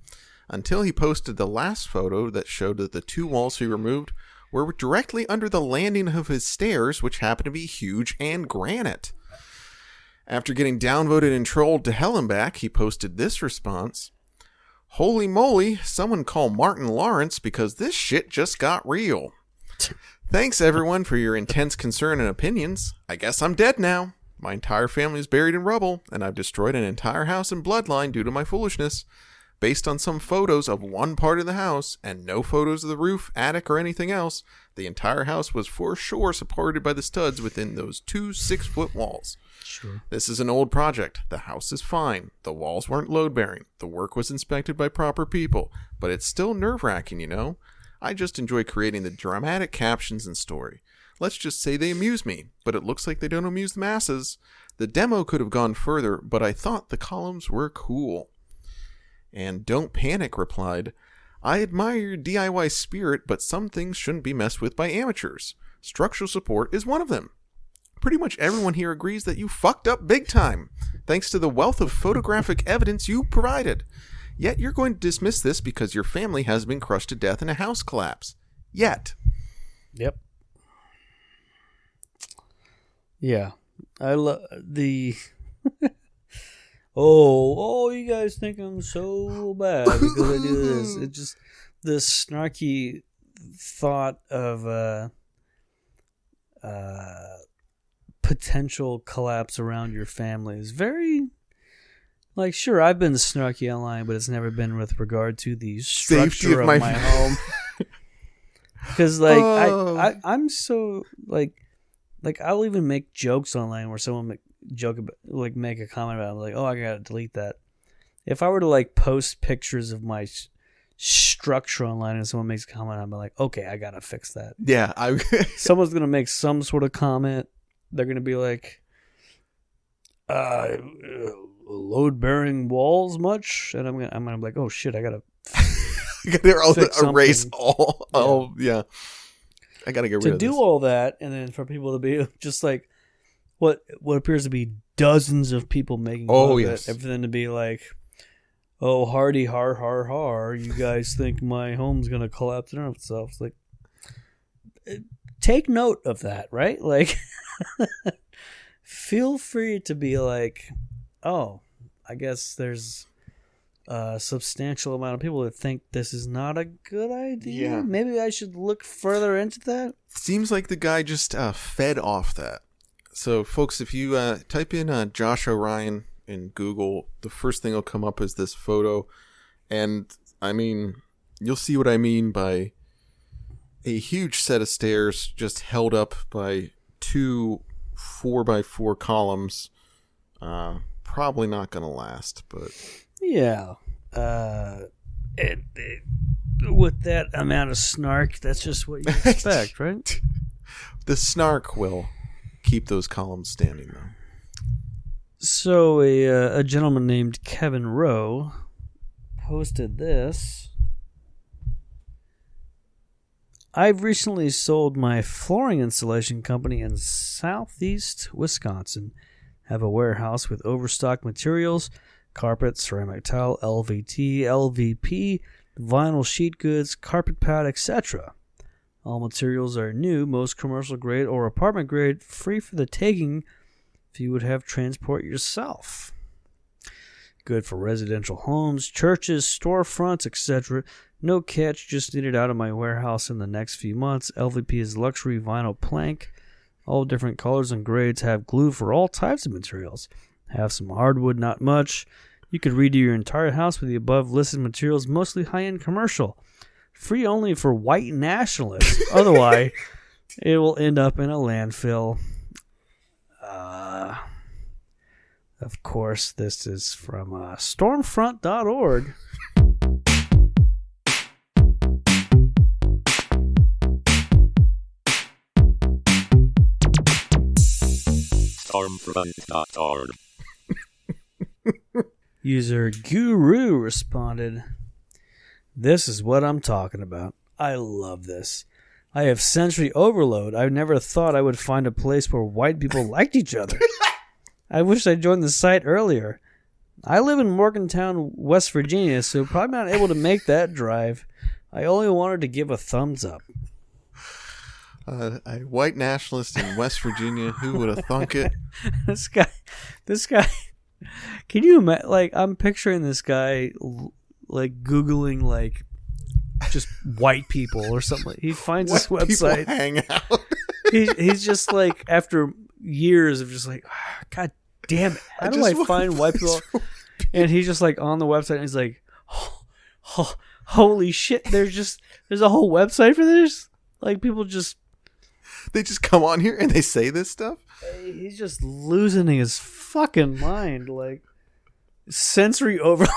until he posted the last photo that showed that the 2 walls he removed were directly under the landing of his stairs, which happened to be huge and granite. After getting downvoted and trolled to hell and back, he posted this response: "Holy moly, someone call Martin Lawrence because this shit just got real. Thanks everyone for your intense concern and opinions. I guess I'm dead now. My entire family is buried in rubble, and I've destroyed an entire house and bloodline due to my foolishness. Based on some photos of one part of the house and no photos of the roof, attic, or anything else, the entire house was for sure supported by the studs within those 2 6-foot walls. Sure. This is an old project. The house is fine. The walls weren't load-bearing. The work was inspected by proper people. But it's still nerve-wracking, you know? I just enjoy creating the dramatic captions and story. Let's just say they amuse me, but it looks like they don't amuse the masses. The demo could have gone further, but I thought the columns were cool." And Don't Panic replied, "I admire your DIY spirit, but some things shouldn't be messed with by amateurs. Structural support is one of them. Pretty much everyone here agrees that you fucked up big time, thanks to the wealth of photographic evidence you provided. Yet you're going to dismiss this because your family has been crushed to death in a house collapse. Yet." Yep. Yeah. I love the... Oh, you guys think I'm so bad because I do this. It just, this snarky thought of potential collapse around your family is very, like, sure, I've been snarky online, but it's never been with regard to the structure of my home. Because, like, I'm so, like, I'll even make jokes online where someone make a comment about it, like, oh, I gotta delete that. If I were to like post pictures of my structure online and someone makes a comment, I'm like, okay, I gotta fix that. Yeah, someone's gonna make some sort of comment. They're gonna be like, load bearing walls much, and I'm gonna be like, oh shit, I gotta erase all. Yeah. I gotta get rid of this. To do all that, and then for people to be just like, what appears to be dozens of people making fun of it, everything to be like, oh, hardy har har har, you guys think my home's gonna collapse in on itself. It's like, take note of that, right? Like, feel free to be like, oh, I guess there's a substantial amount of people that think this is not a good idea. Yeah. Maybe I should look further into that. Seems like the guy just fed off that. So, folks, if you type in Joshua Ryan in Google, the first thing that'll come up is this photo. And, I mean, you'll see what I mean by a huge set of stairs just held up by 2 4x4 columns. Probably not going to last, but... Yeah. With that amount of snark, that's just what you expect, right? The snark will keep those columns standing, though. So a gentleman named Kevin Rowe posted this. I've recently sold my flooring installation company in southeast Wisconsin. Have a warehouse with overstock materials, carpet, ceramic tile, LVT, LVP, vinyl sheet goods, carpet pad, etc. All materials are new, most commercial grade or apartment grade, free for the taking if you would have transport yourself. Good for residential homes, churches, storefronts, etc. No catch, just needed out of my warehouse in the next few months. LVP is luxury vinyl plank. All different colors and grades, have glue for all types of materials. Have some hardwood, not much. You could redo your entire house with the above listed materials, mostly high-end commercial. Free only for white nationalists. Otherwise, it will end up in a landfill. Of course, this is from stormfront.org. Stormfront.org. User Guru responded, "This is what I'm talking about. I love this. I have sensory overload. I never thought I would find a place where white people liked each other. I wish I joined the site earlier. I live in Morgantown, West Virginia, so probably not able to make that drive. I only wanted to give a thumbs up." A white nationalist in West Virginia, who would have thunk it? This guy, can you imagine, like, I'm picturing this guy, like, Googling, like, just white people or something. He finds this website. People hang out. He's just, like, after years of just, like, God damn it, how do I find white people? And he's just, like, on the website, and he's like, holy shit, there's a whole website for this? Like, people just... They just come on here and they say this stuff? He's just losing his fucking mind. Like, sensory overload.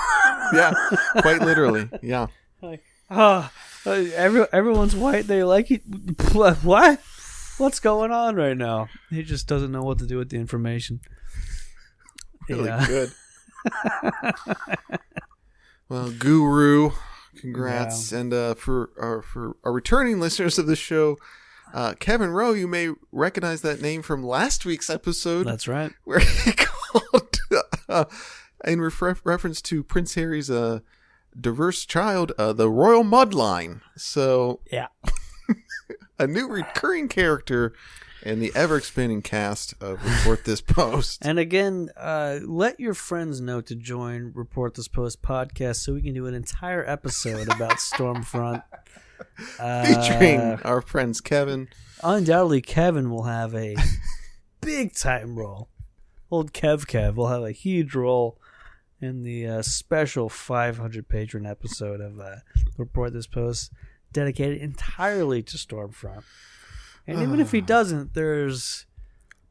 Yeah, quite literally. Yeah. Like, everyone's white. They like it. What? What's going on right now? He just doesn't know what to do with the information. Really good. Well, Guru, congrats. Yeah. And for our returning listeners of the show, Kevin Rowe, you may recognize that name from last week's episode. That's right. Where he called, in reference to Prince Harry's diverse child, the Royal Mudline. So, yeah. A new recurring character in the ever-expanding cast of Report This Post. And again, let your friends know to join Report This Post podcast so we can do an entire episode about Stormfront. Featuring our friends Kevin. Undoubtedly, Kevin will have a big time role. Old Kev will have a huge role in the special 500 patron episode of Report This Post, dedicated entirely to Stormfront. And even if he doesn't, there's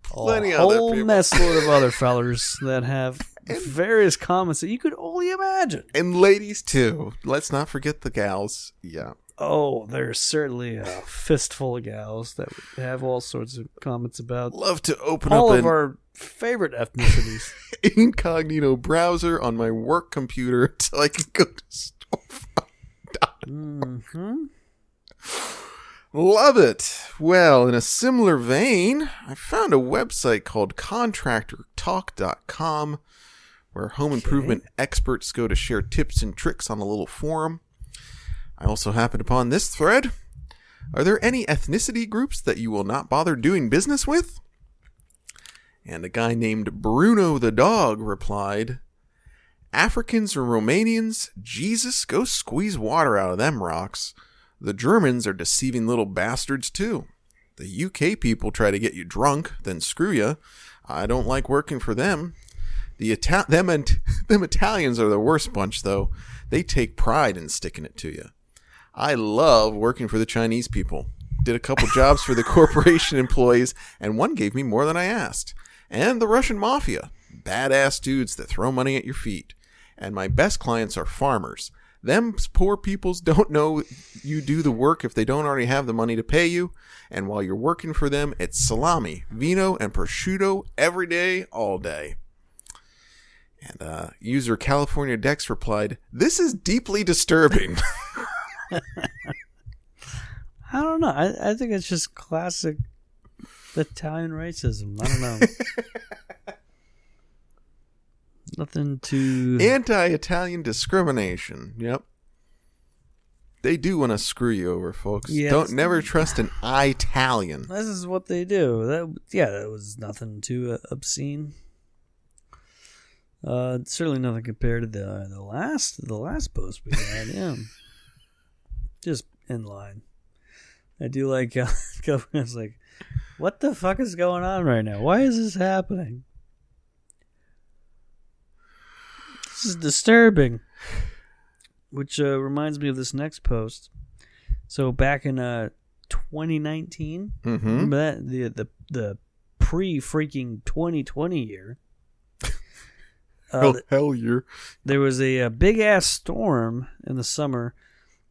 plenty a whole messload of other fellers that have various comments that you could only imagine. And ladies too. Let's not forget the gals. Yeah. Oh, there's certainly a fistful of gals that have all sorts of comments about love to open all up of our favorite ethnicities. Incognito browser on my work computer until I can go to Stormfront. Love it. Well, in a similar vein, I found a website called contractortalk.com where home improvement experts go to share tips and tricks on a little forum. I also happened upon this thread. Are there any ethnicity groups that you will not bother doing business with? And a guy named Bruno the dog replied, Africans or Romanians, Jesus, go squeeze water out of them rocks. The Germans are deceiving little bastards too. The UK people try to get you drunk, then screw you. I don't like working for them. Them Italians are the worst bunch though. They take pride in sticking it to you. I love working for the Chinese people. Did a couple jobs for the corporation employees, and one gave me more than I asked. And the Russian mafia. Badass dudes that throw money at your feet. And my best clients are farmers. Them poor peoples don't know you do the work if they don't already have the money to pay you. And while you're working for them, it's salami, vino, and prosciutto every day, all day. And user California Dex replied, this is deeply disturbing. I don't know. I think it's just classic Italian racism. I don't know. Nothing to... Anti-Italian discrimination. Yep. They do want to screw you over, folks. Yes. Don't never trust an Italian. This is what they do. That was nothing too obscene. Certainly nothing compared to the last post we had. Yeah, just in line. I do like government's like, what the fuck is going on right now? Why is this happening? This is disturbing. Which reminds me of this next post. So back in 2019, remember that the pre-freaking 2020 year. Hell year. There was a big ass storm in the summer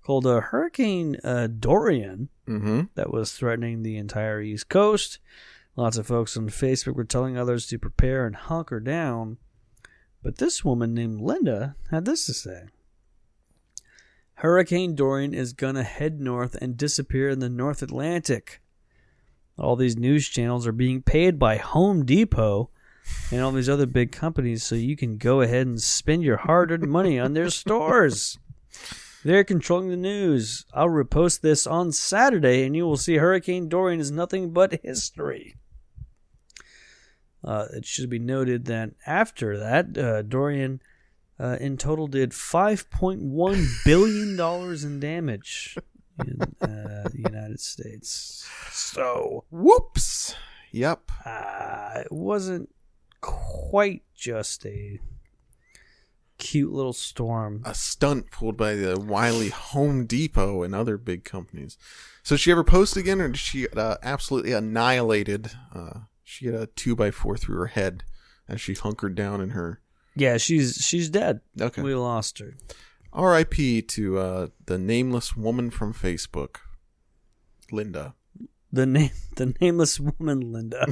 called Hurricane Dorian that was threatening the entire East Coast. Lots of folks on Facebook were telling others to prepare and hunker down. But this woman named Linda had this to say. Hurricane Dorian is going to head north and disappear in the North Atlantic. All these news channels are being paid by Home Depot and all these other big companies so you can go ahead and spend your hard-earned money on their stores. They're controlling the news. I'll repost this on Saturday and you will see Hurricane Dorian is nothing but history. It should be noted that after that, Dorian in total did $5.1 billion in damage in the United States. So, whoops. Yep. It wasn't quite just a cute little storm. A stunt pulled by the wily Home Depot and other big companies. So did she ever post again, or did she get absolutely annihilated? She had a 2x4 through her head as she hunkered down in her... Yeah, she's dead. Okay. We lost her. R.I.P. to the nameless woman from Facebook, Linda. The nameless woman, Linda.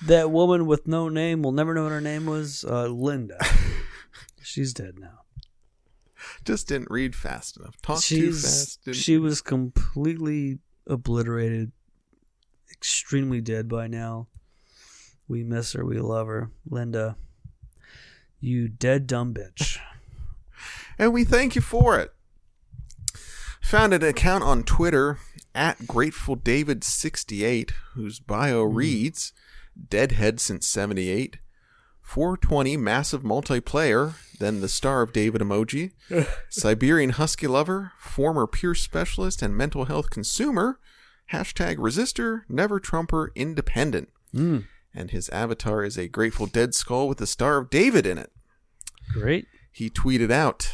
That woman with no name, we'll never know what her name was, Linda. She's dead now. Just didn't read fast enough. Too fast. She was completely obliterated, extremely dead by now. We miss her. We love her. Linda, you dead dumb bitch. And we thank you for it. Found an account on Twitter at GratefulDavid68, whose bio reads, Deadhead since 78, 420 massive multiplayer, then the Star of David emoji, Siberian Husky lover, former peer specialist and mental health consumer, hashtag resistor, never Trumper, independent. And his avatar is a Grateful Dead skull with the Star of David in it. Great. He tweeted out,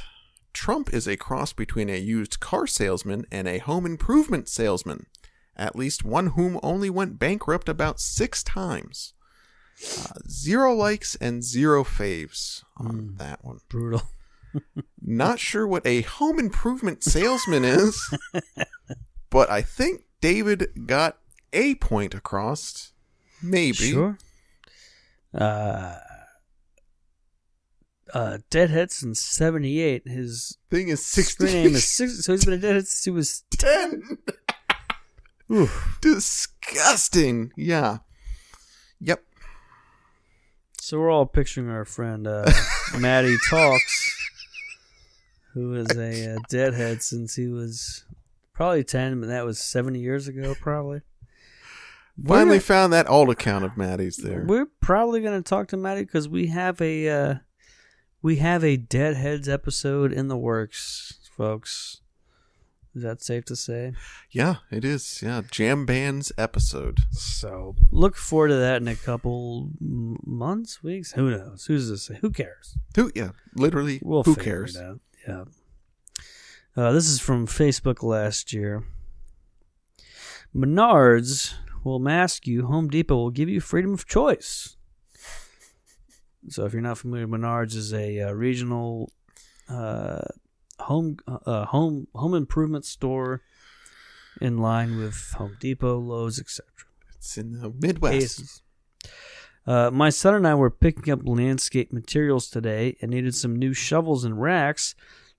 Trump is a cross between a used car salesman and a home improvement salesman, at least one whom only went bankrupt about 6 times. 0 likes and 0 faves on that one. Brutal. Not sure what a home improvement salesman is, but I think David got a point across. Maybe. Sure. Deadhead since 78. His thing is 60. Name is 60, so he's been a deadhead since he was 10. Disgusting. Yeah. Yep. So we're all picturing our friend Maddie Talks, who is a deadhead since he was probably 10, but that was 70 years ago, probably. Finally found that alt account of Maddie's there. We're probably going to talk to Maddie because we have a Deadheads episode in the works, folks. Is that safe to say? Yeah, it is. Yeah, Jam Band's episode. So look forward to that in a couple months, weeks. Who knows? Who's to say? Who cares? Literally. Who cares? It out. Yeah. This is from Facebook last year. Menards will mask you. Home Depot will give you freedom of choice. So if you're not familiar, Menards is a regional home improvement store in line with Home Depot, Lowe's, etc. It's in the Midwest. My son and I were picking up landscape materials today and needed some new shovels and racks,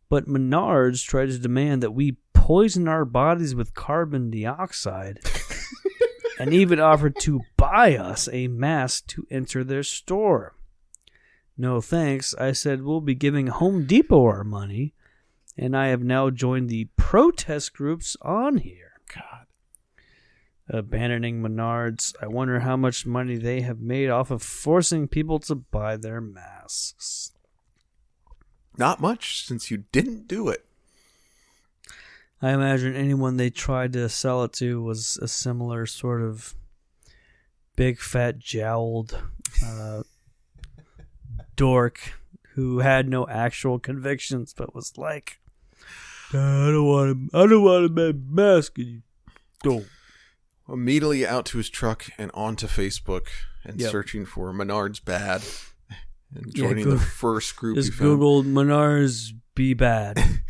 but Menards tried to demand that we poison our bodies with carbon dioxide and even offered to buy us a mask to enter their store. No thanks. I said we'll be giving Home Depot our money, and I have now joined the protest groups on here. God. Abandoning Menards. I wonder how much money they have made off of forcing people to buy their masks. Not much, since you didn't do it. I imagine anyone they tried to sell it to was a similar sort of big, fat, jowled dork who had no actual convictions, but was like, I don't want a mask, and you don't. Immediately out to his truck and onto Facebook and Yep. searching for Menards bad and joining the first group he Just found. Googled Menards be bad.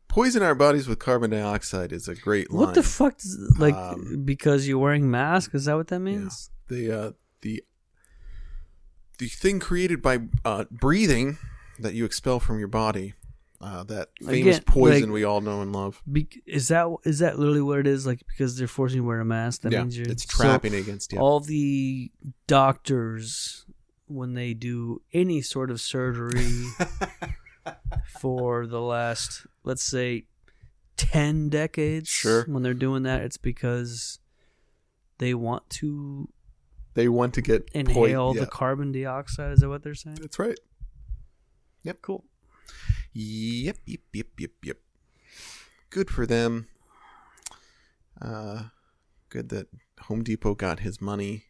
Poison our bodies with carbon dioxide is a great line. What the fuck? Because you're wearing mask? Is that what that means? Yeah. The thing created by breathing that you expel from your body, that famous Again, poison we all know and love. Is that literally what it is? Like, because they're forcing you to wear a mask? That means it's trapping against you. All the doctors, when they do any sort of surgery for the last, let's say, 10 decades, sure, when they're doing that, it's because they want to get inhale the carbon dioxide. Is that what they're saying? That's right. Yep. Cool. Yep. Good for them. Good that Home Depot got his money.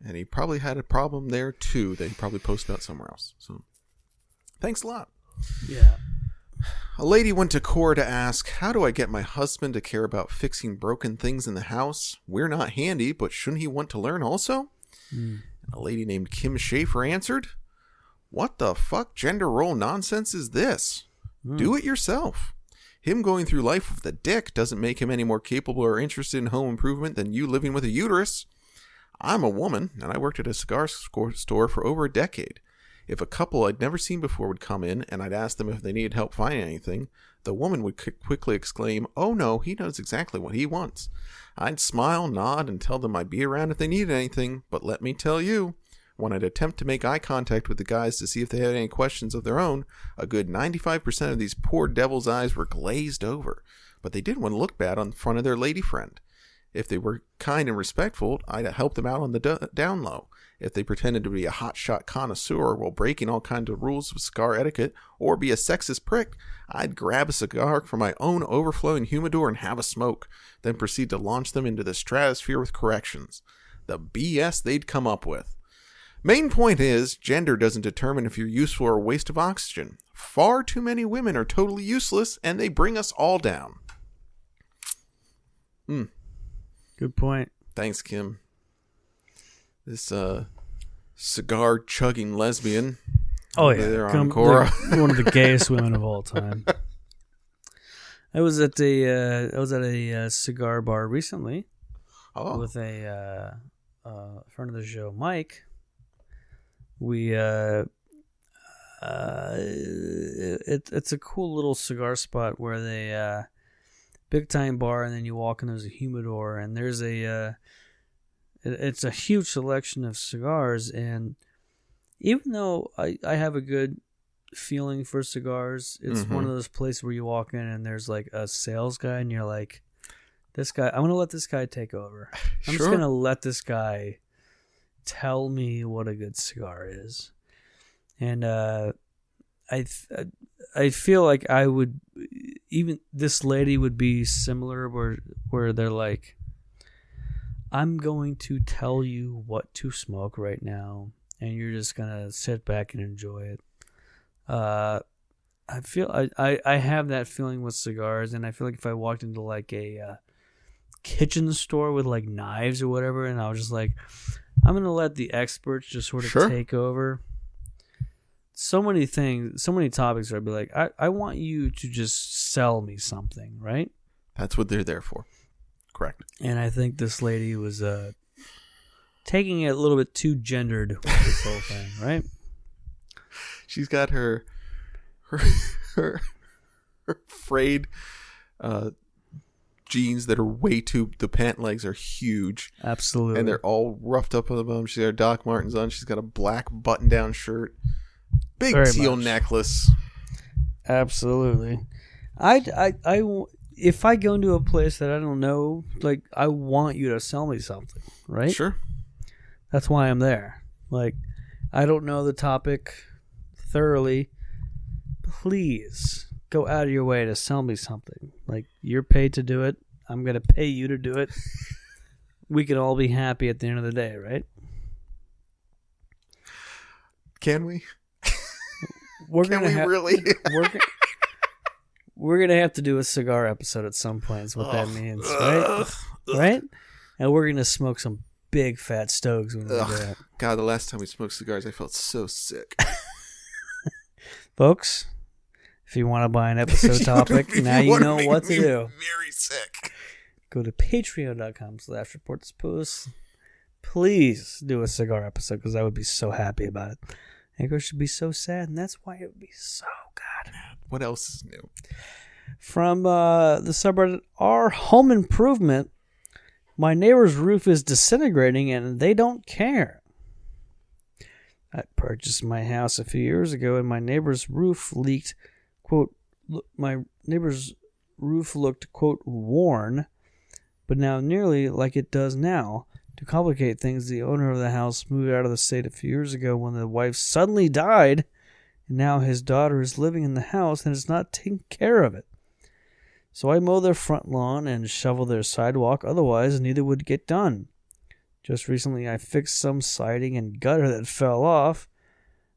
And he probably had a problem there too that he probably posted out somewhere else. So thanks a lot. Yeah. A lady went to court to ask, how do I get my husband to care about fixing broken things in the house? We're not handy, but shouldn't he want to learn also? And a lady named Kim Schaefer answered, what the fuck gender role nonsense is this? Do it yourself. Him going through life with a dick doesn't make him any more capable or interested in home improvement than you living with a uterus. I'm a woman, and I worked at a cigar store for over a decade. If a couple I'd never seen before would come in, and I'd ask them if they needed help finding anything, the woman would quickly exclaim, oh no, he knows exactly what he wants. I'd smile, nod, and tell them I'd be around if they needed anything, but let me tell you, when I'd attempt to make eye contact with the guys to see if they had any questions of their own, a good 95% of these poor devil's eyes were glazed over, but they didn't want to look bad on front of their lady friend. If they were kind and respectful, I'd help them out on the down low. If they pretended to be a hotshot connoisseur while breaking all kinds of rules of cigar etiquette or be a sexist prick, I'd grab a cigar from my own overflowing humidor and have a smoke, then proceed to launch them into the stratosphere with corrections. The BS they'd come up with. Main point is, gender doesn't determine if you're useful or a waste of oxygen. Far too many women are totally useless, and they bring us all down. Good point. Thanks, Kim. This cigar chugging lesbian. Oh yeah, there on Cora. One of the gayest women of all time. I was at a cigar bar recently with a friend of the show, Mike. We it's a cool little cigar spot where they big time bar, and then you walk in, there's a humidor, and there's it's a huge selection of cigars. And even though I have a good feeling for cigars, it's one of those places where you walk in and there's like a sales guy, and you're like, this guy, I'm gonna let this guy take over. I'm just gonna let this guy tell me what a good cigar is. And I feel like I would, even this lady would be similar, where they're like, I'm going to tell you what to smoke right now, and you're just gonna sit back and enjoy it. I feel I have that feeling with cigars, and I feel like if I walked into like a kitchen store with like knives or whatever, and I was just like, I'm gonna let the experts just sort of take over. So many things, so many topics where I'd be like, I want you to just sell me something, right? That's what they're there for. Correct. And I think this lady was taking it a little bit too gendered with this whole thing, right? She's got her frayed jeans that are the pant legs are huge. Absolutely. And they're all roughed up on the bottom. She's got her Doc Martens on. She's got a black button-down shirt. Big Very teal much. necklace. Absolutely. If I go into a place that I don't know, like, I want you to sell me something, right? Sure. That's why I'm there. Like, I don't know the topic thoroughly. Please go out of your way to sell me something. Like, you're paid to do it. I'm going to pay you to do it. We can all be happy at the end of the day, right? Can we? We're Can gonna we really? We're going to have to do a cigar episode at some point is what that means, right? Right? And we're going to smoke some big fat stoves when we do that. God, the last time we smoked cigars, I felt so sick. Folks, if you want to buy an episode topic, now you know what to do. Very sick. Go to patreon.com/reportthispost. Please do a cigar episode because I would be so happy about it. Anchor should be so sad, and that's why it would be so good. What else is new? From the subreddit, our home improvement, my neighbor's roof is disintegrating and they don't care. I purchased my house a few years ago and my neighbor's roof leaked, quote, my neighbor's roof looked, quote, worn, but now nearly like it does now. To complicate things, the owner of the house moved out of the state a few years ago when the wife suddenly died, and now his daughter is living in the house and is not taking care of it. So I mow their front lawn and shovel their sidewalk, otherwise neither would get done. Just recently I fixed some siding and gutter that fell off,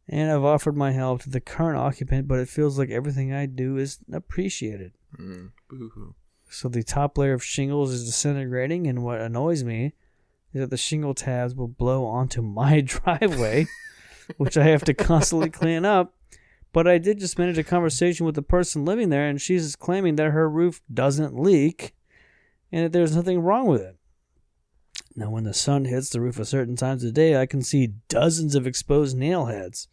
and I've offered my help to the current occupant, but it feels like everything I do is appreciated. Boo-hoo. So the top layer of shingles is disintegrating, and what annoys me is that the shingle tabs will blow onto my driveway, which I have to constantly clean up. But I did just manage a conversation with the person living there, and she's claiming that her roof doesn't leak and that there's nothing wrong with it. Now, when the sun hits the roof at certain times of the day, I can see dozens of exposed nail heads.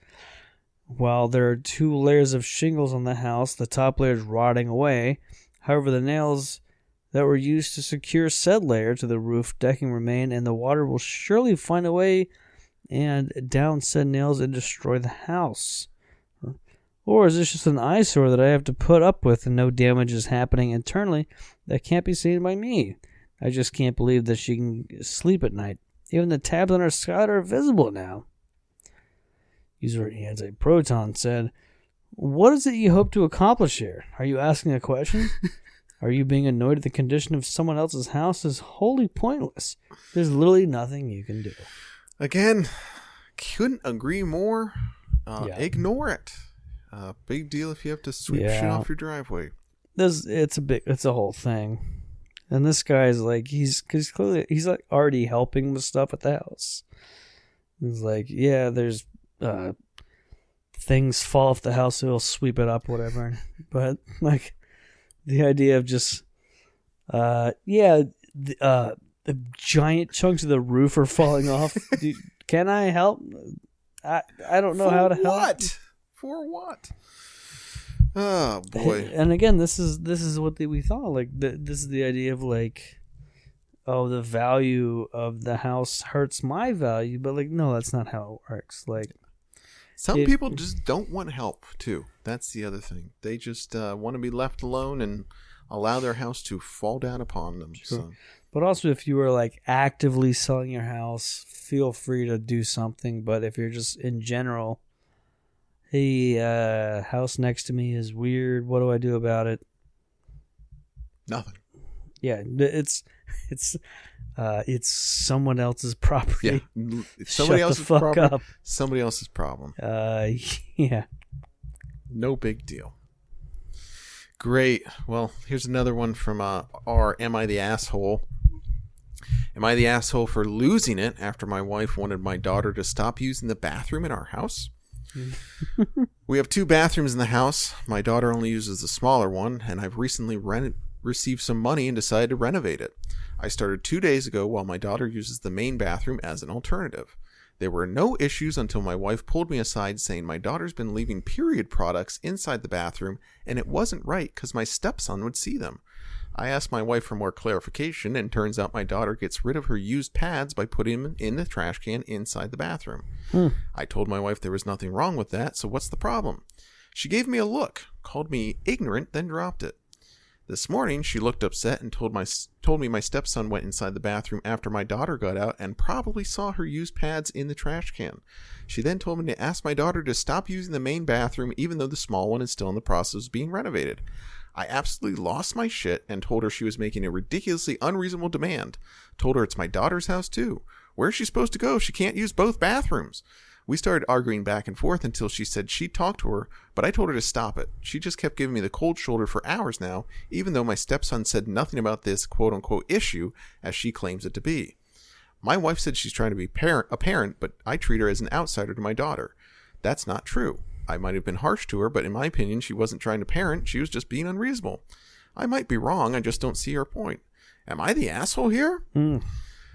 While there are 2 layers of shingles on the house, the top layer is rotting away. However, the nails that were used to secure said layer to the roof decking remain, and the water will surely find a way and down said nails and destroy the house. Or is this just an eyesore that I have to put up with and no damage is happening internally that can't be seen by me? I just can't believe that she can sleep at night. Even the tabs on her skylight are visible now. User Anti-Proton said, "What is it you hope to accomplish here? Are you asking a question? Are you being annoyed at the condition of someone else's house? Is wholly pointless. There's literally nothing you can do." Again, couldn't agree more. Yeah. Ignore it. Big deal if you have to sweep shit off your driveway. It's a whole thing. And this guy's like, he's like already helping with stuff at the house. He's like, yeah, there's things fall off the house, so he'll sweep it up, whatever. But like the idea of just, the giant chunks of the roof are falling off. Can I help? I don't know how to help. For what? Oh boy! And again, this is what we thought. Like this is the idea of like, oh, the value of the house hurts my value, but like, no, that's not how it works. Like, some people just don't want help too. That's the other thing. They just want to be left alone and allow their house to fall down upon them. Sure. So. But also, if you were like actively selling your house, feel free to do something. But if you're just in general, hey, house next to me is weird. What do I do about it? Nothing. Yeah, it's someone else's property. Yeah, somebody else's property. Up. Somebody else's problem. Yeah. No big deal. Great. Well, here's another one from our Am I the Asshole? Am I the asshole for losing it after my wife wanted my daughter to stop using the bathroom in our house? We have 2 bathrooms in the house. My daughter only uses the smaller one, and I've recently received some money and decided to renovate it. I started 2 days ago while my daughter uses the main bathroom as an alternative. There were no issues until my wife pulled me aside saying my daughter's been leaving period products inside the bathroom and it wasn't right because my stepson would see them. I asked my wife for more clarification, and turns out my daughter gets rid of her used pads by putting them in the trash can inside the bathroom. I told my wife there was nothing wrong with that, so what's the problem? She gave me a look, called me ignorant, then dropped it. This morning, she looked upset and told me my stepson went inside the bathroom after my daughter got out and probably saw her used pads in the trash can. She then told me to ask my daughter to stop using the main bathroom even though the small one is still in the process of being renovated. I absolutely lost my shit and told her she was making a ridiculously unreasonable demand. Told her it's my daughter's house too. Where is she supposed to go if she can't use both bathrooms? We started arguing back and forth until she said she'd talk to her, but I told her to stop it. She just kept giving me the cold shoulder for hours now, even though my stepson said nothing about this quote-unquote issue as she claims it to be. My wife said she's trying to be a parent, but I treat her as an outsider to my daughter. That's not true. I might have been harsh to her, but in my opinion, she wasn't trying to parent. She was just being unreasonable. I might be wrong. I just don't see her point. Am I the asshole here?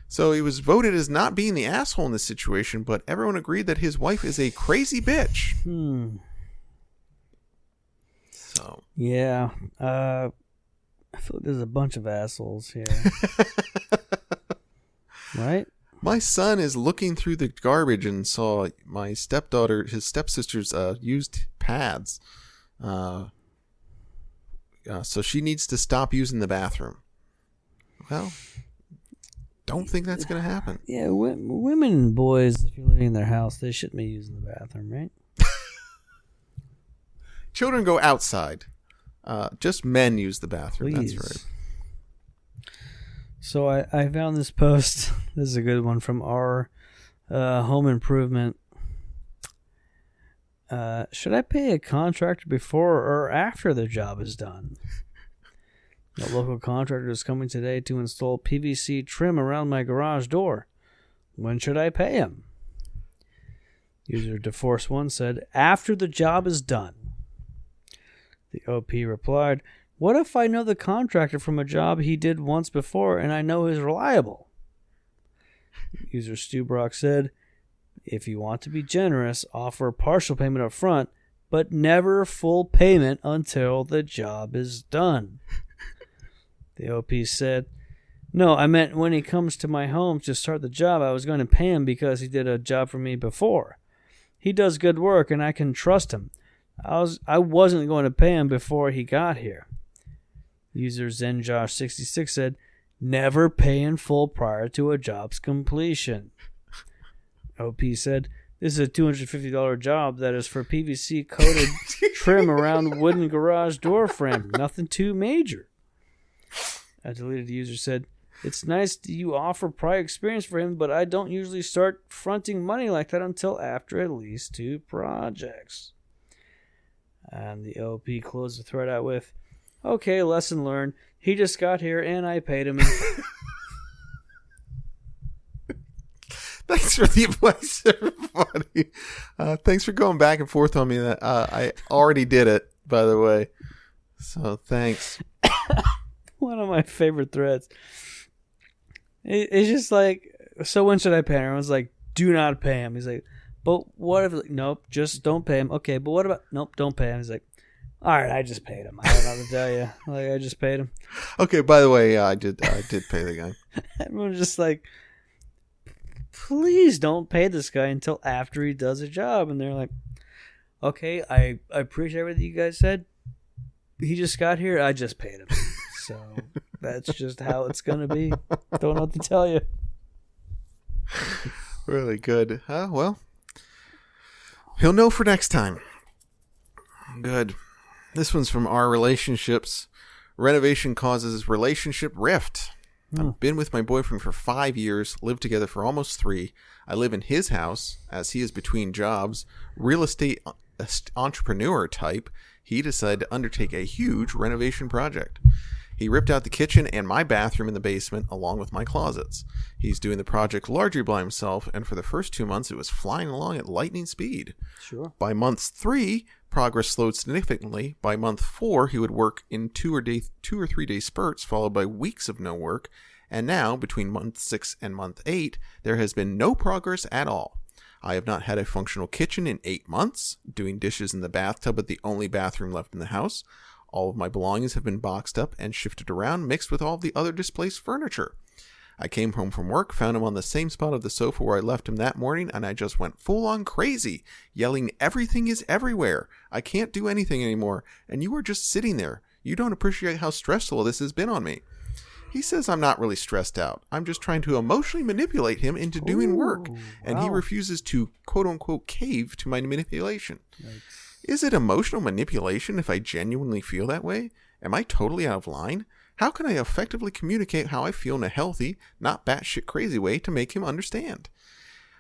So he was voted as not being the asshole in this situation, but everyone agreed that his wife is a crazy bitch. So yeah, I feel like there's a bunch of assholes here. Right? My son is looking through the garbage and saw my his stepsister's used pads. So she needs to stop using the bathroom. Well, don't think that's going to happen. Yeah, women and boys, if you're living in their house, they shouldn't be using the bathroom, right? Children go outside. Just men use the bathroom. Please. That's right. So I found this post. This is a good one from our home improvement. Should I pay a contractor before or after the job is done? A local contractor is coming today to install PVC trim around my garage door. When should I pay him? User DeForce1 said, after the job is done. The OP replied, what if I know the contractor from a job he did once before and I know he's reliable? User Stubrock said, if you want to be generous, offer partial payment up front, but never full payment until the job is done. The OP said, no, I meant when he comes to my home to start the job, I was going to pay him because he did a job for me before. He does good work and I can trust him. I wasn't going to pay him before he got here. User ZenJosh66 said, never pay in full prior to a job's completion. OP said, this is a $250 job that is for PVC coated trim around wooden garage door frame. Nothing too major. A deleted user said, it's nice that you offer prior experience for him, but I don't usually start fronting money like that until after at least 2 projects. And the OP closed the thread out with, okay, lesson learned. He just got here and I paid him. Thanks for the advice, everybody. Thanks for going back and forth on me. That I already did it, by the way. So thanks. One of my favorite threads. It's just like, so when should I pay him? I was like, do not pay him. He's like, but what if, like, nope, just don't pay him. Okay, but what about, nope, don't pay him. He's like, all right, I just paid him. I don't know what to tell you. Like, I just paid him. Okay, by the way, I did pay the guy. Everyone's just like, please don't pay this guy until after he does a job. And they're like, okay, I appreciate everything you guys said. He just got here. I just paid him. So that's just how it's going to be. Don't know what to tell you. Really good. Well, he'll know for next time. Good. This one's from Our Relationships. Renovation causes relationship rift. I've been with my boyfriend for 5 years, lived together for almost 3. I live in his house, as he is between jobs, real estate entrepreneur type. He decided to undertake a huge renovation project. He ripped out the kitchen and my bathroom in the basement, along with my closets. He's doing the project largely by himself, and for the first 2 months, it was flying along at lightning speed. Sure. By month 3, progress slowed significantly. By month 4, he would work in 2 or 3 day spurts, followed by weeks of no work. And now, between month 6 and month 8, there has been no progress at all. I have not had a functional kitchen in 8 months, doing dishes in the bathtub at the only bathroom left in the house. All of my belongings have been boxed up and shifted around, mixed with all of the other displaced furniture. I came home from work, found him on the same spot of the sofa where I left him that morning, and I just went full on crazy, yelling, "Everything is everywhere. I can't do anything anymore, and you are just sitting there. You don't appreciate how stressful this has been on me." He says I'm not really stressed out. I'm just trying to emotionally manipulate him into doing work, and he refuses to quote-unquote cave to my manipulation. Yikes. Is it emotional manipulation if I genuinely feel that way? Am I totally out of line? How can I effectively communicate how I feel in a healthy, not batshit crazy way to make him understand?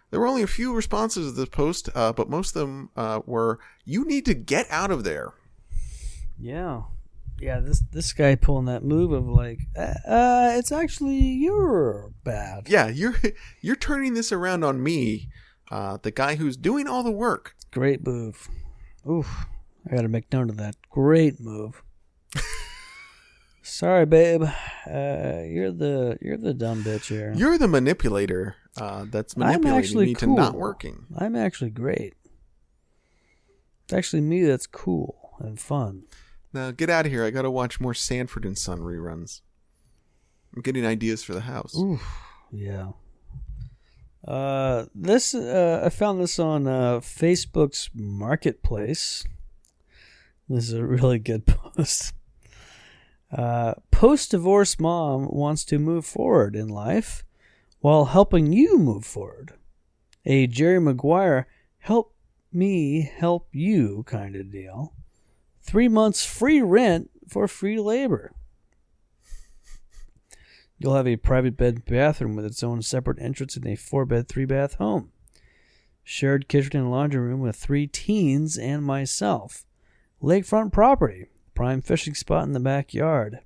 There were only a few responses to this post, but most of them were, "You need to get out of there." Yeah. Yeah, this guy pulling that move of like, it's actually you're bad. Yeah, you're turning this around on me, the guy who's doing all the work. Great move. Oof, I gotta make note of that. Great move. Sorry, babe. You're the dumb bitch here. You're the manipulator. That's manipulating me to not working. I'm actually great. It's actually me that's cool and fun. Now get out of here. I gotta watch more Sanford and Son reruns. I'm getting ideas for the house. Oof, yeah. I found this on Facebook's Marketplace. This is a really good post. Post-divorce mom wants to move forward in life while helping you move forward. A Jerry Maguire help me help you kind of deal. 3 months free rent for free labor. You'll have a private bed bathroom with its own separate entrance in a 4-bed, 3-bath home. Shared kitchen and laundry room with 3 teens and myself. Lakefront property. Prime fishing spot in the backyard.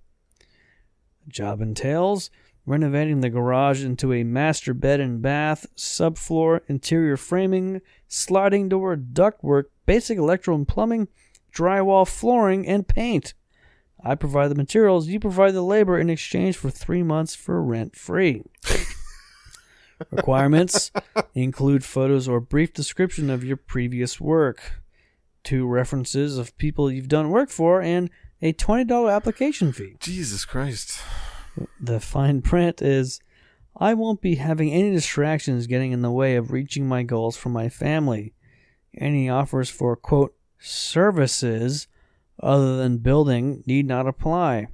The job entails renovating the garage into a master bed and bath, subfloor, interior framing, sliding door, ductwork, basic electrical and plumbing, drywall, flooring, and paint. I provide the materials, you provide the labor in exchange for 3 months for rent-free. Requirements include photos or brief description of your previous work, 2 references of people you've done work for, and a $20 application fee. Jesus Christ. The fine print is, I won't be having any distractions getting in the way of reaching my goals for my family. Any offers for, quote, services other than building need not apply.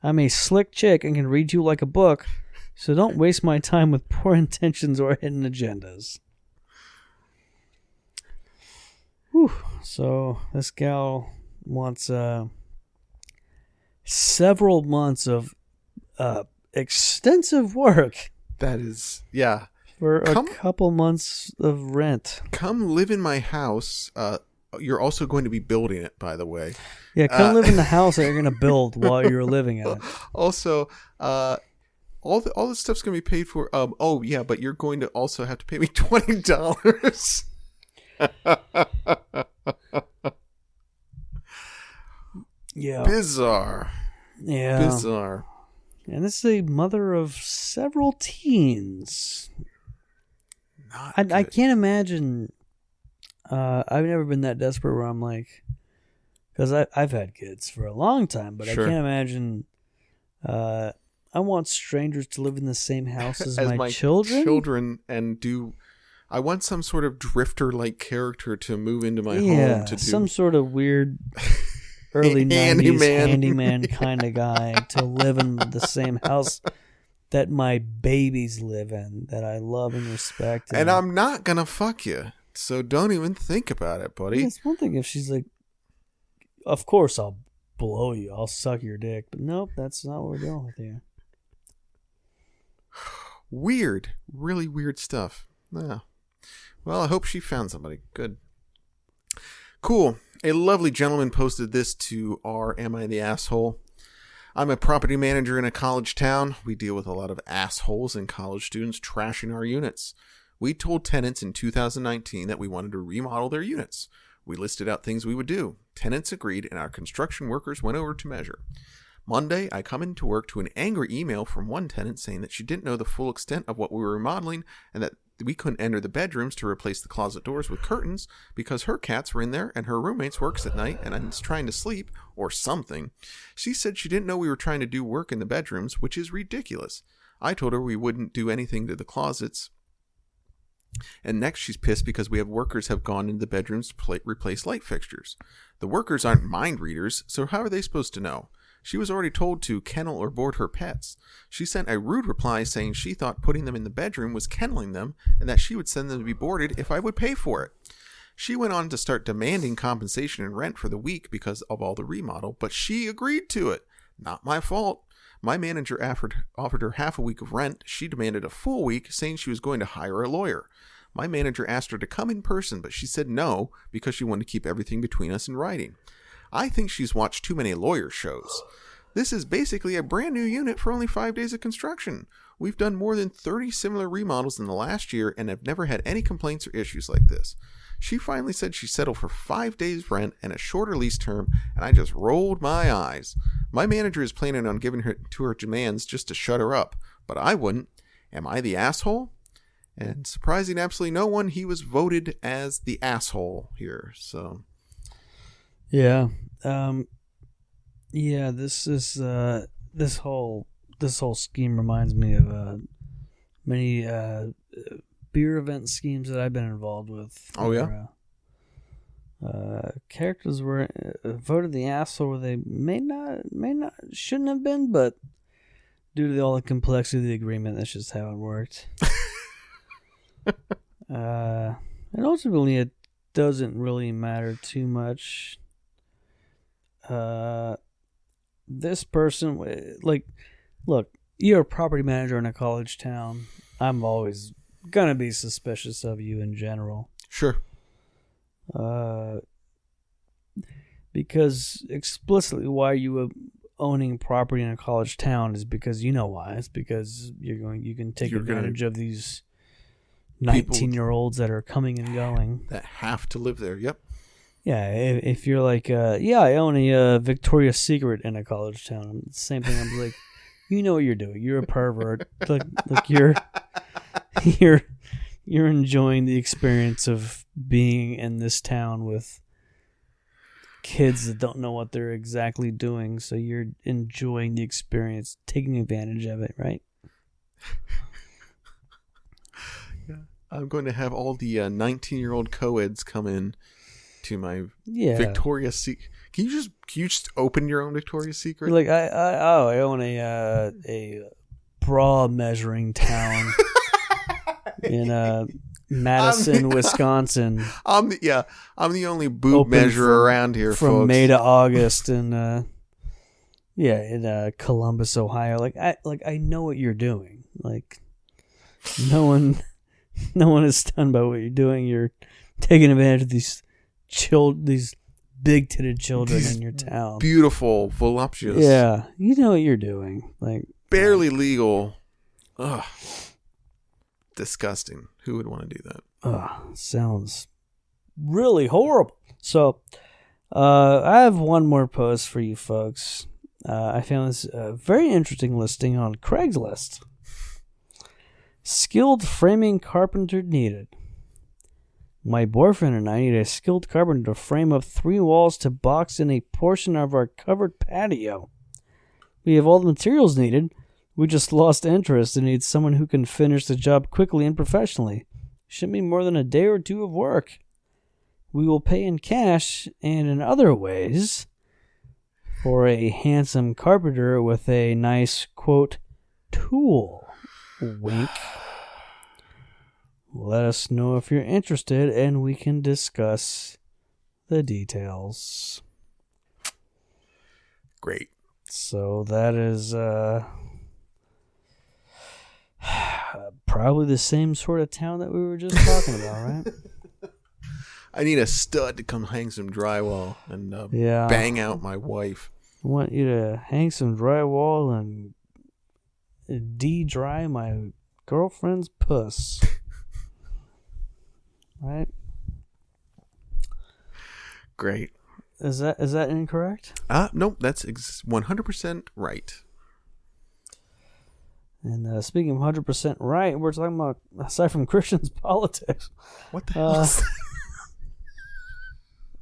I'm a slick chick and can read you like a book, so don't waste my time with poor intentions or hidden agendas. Whew. So this gal wants several months of extensive work. That is, yeah. For a couple months of rent. Come live in my house. You're also going to be building it, by the way. Yeah, come live in the house that you're going to build while you're living in it. Also, all this stuff's going to be paid for. Oh, yeah, but you're going to also have to pay me $20. Yeah. Bizarre. Yeah. Bizarre. And this is a mother of several teens. I can't imagine. I've never been that desperate where I'm like, because I've had kids for a long time, but sure. I can't imagine. I want strangers to live in the same house as my children. I want some sort of drifter-like character to move into my home to do some sort of weird early 90s handyman kind of guy to live in the same house that my babies live in, that I love and respect. And I'm not gonna fuck you, so don't even think about it, buddy. It's one thing if she's like, of course I'll blow you, I'll suck your dick, but nope, that's not what we're doing with you. Weird, really weird stuff. Yeah. Well, I hope she found somebody. Good. Cool. A lovely gentleman posted this to our Am I the Asshole? I'm a property manager in a college town. We deal with a lot of assholes and college students trashing our units. We told tenants in 2019 that we wanted to remodel their units. We listed out things we would do. Tenants agreed, and our construction workers went over to measure. Monday, I come into work to an angry email from one tenant saying that she didn't know the full extent of what we were remodeling and that we couldn't enter the bedrooms to replace the closet doors with curtains because her cats were in there and her roommates works at night and I was trying to sleep or something. She said she didn't know we were trying to do work in the bedrooms, which is ridiculous. I told her we wouldn't do anything to the closets. And next she's pissed because we have workers have gone into the bedrooms to replace light fixtures. The workers aren't mind readers, so how are they supposed to know? She was already told to kennel or board her pets. She sent a rude reply saying she thought putting them in the bedroom was kenneling them and that she would send them to be boarded if I would pay for it. She went on to start demanding compensation and rent for the week because of all the remodel, but she agreed to it. Not my fault. My manager offered her half a week of rent. She demanded a full week, saying she was going to hire a lawyer. My manager asked her to come in person, but she said no because she wanted to keep everything between us in writing. I think she's watched too many lawyer shows. This is basically a brand new unit for only 5 days of construction. We've done more than 30 similar remodels in the last year and have never had any complaints or issues like this. She finally said she settled for 5 days rent and a shorter lease term, and I just rolled my eyes. My manager is planning on giving her to her demands just to shut her up, but I wouldn't. Am I the asshole? And surprising absolutely no one, he was voted as the asshole here. So, yeah, This is this whole scheme reminds me of many beer event schemes that I've been involved with. Oh, yeah? Characters were voted the asshole where they shouldn't have been, but due to all the complexity of the agreement, that's just how it worked. And ultimately, it doesn't really matter too much. This person, look, you're a property manager in a college town. I'm always gonna be suspicious of you in general. Sure. Because explicitly why you were owning property in a college town is because you know why. It's because you can take advantage of these 19-year-olds that are coming and going. That have to live there, yep. Yeah, if you're like, I own a Victoria's Secret in a college town. Same thing. I'm like, you know what you're doing. You're a pervert. Look, you're enjoying the experience of being in this town with kids that don't know what they're exactly doing. So you're enjoying the experience, taking advantage of it, right? Yeah, I'm going to have all the 19-year-old co-eds come in to my Victoria's Secret. Can you just open your own Victoria's Secret? Like I own a bra measuring town in Madison, Wisconsin. I'm the only boob measurer around here, from folks. May to August, and in Columbus, Ohio. I know what you're doing. Like no one is stunned by what you're doing. You're taking advantage of these big-titted children in your town. Beautiful, voluptuous. Yeah, you know what you're doing. Like barely legal. Ugh. Disgusting. Who would want to do that? Sounds really horrible. So, I have one more post for you folks. I found this very interesting listing on Craigslist. Skilled framing carpenter needed. My boyfriend and I need a skilled carpenter to frame up 3 walls to box in a portion of our covered patio. We have all the materials needed. We just lost interest and need someone who can finish the job quickly and professionally. Shouldn't be more than a day or 2 of work. We will pay in cash and in other ways for a handsome carpenter with a nice, quote, tool. Wink. Let us know if you're interested and we can discuss the details. Great. So that is probably the same sort of town that we were just talking about, right? I need a stud to come hang some drywall and bang out my wife. I want you to hang some drywall and de-dry my girlfriend's puss. Right? Great. Is that incorrect? Nope, that's 100% right. And speaking of 100% right, we're talking about, aside from Christian's politics. What the hell is that?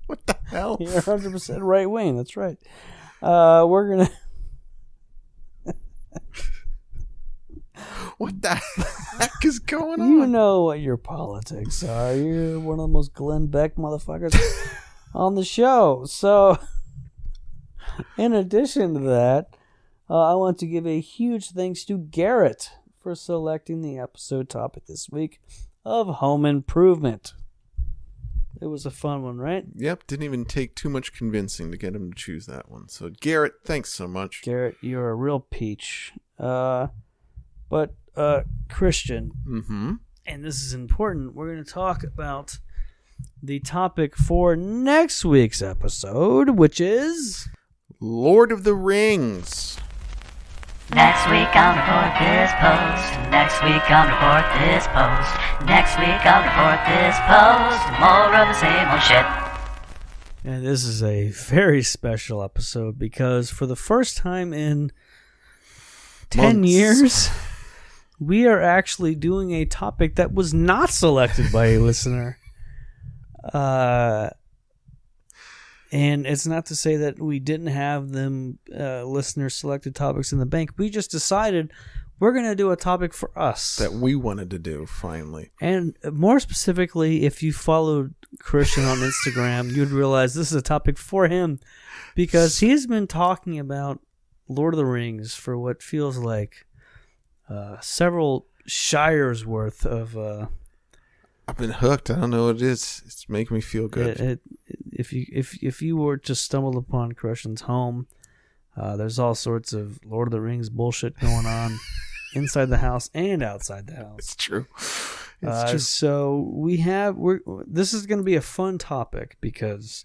What the hell? You're 100% right wing. That's right. We're going to... What the heck is going on? You know what your politics are. You're one of the most Glenn Beck motherfuckers on the show. So, in addition to that, I want to give a huge thanks to Garrett for selecting the episode topic this week of home improvement. It was a fun one, right? Yep, didn't even take too much convincing to get him to choose that one. So, Garrett, thanks so much. Garrett, you're a real peach. But Christian, and this is important, we're going to talk about the topic for next week's episode, which is... Lord of the Rings. Next week I'll report this post. Next week I'll report this post. Next week I'll report this post. More of the same old shit. And this is a very special episode because for the first time in 10 years, we are actually doing a topic that was not selected by a listener. And it's not to say that we didn't have them listener selected topics in the bank. We just decided we're going to do a topic for us. That we wanted to do, finally. And more specifically, if you followed Christian on Instagram, you'd realize this is a topic for him. Because he's been talking about Lord of the Rings for what feels like several shires worth of... I've been hooked. I don't know what it is. It's making me feel good. If you were to stumble upon Christian's home, there's all sorts of Lord of the Rings bullshit going on inside the house and outside the house. It's true. It's true. So this is going to be a fun topic because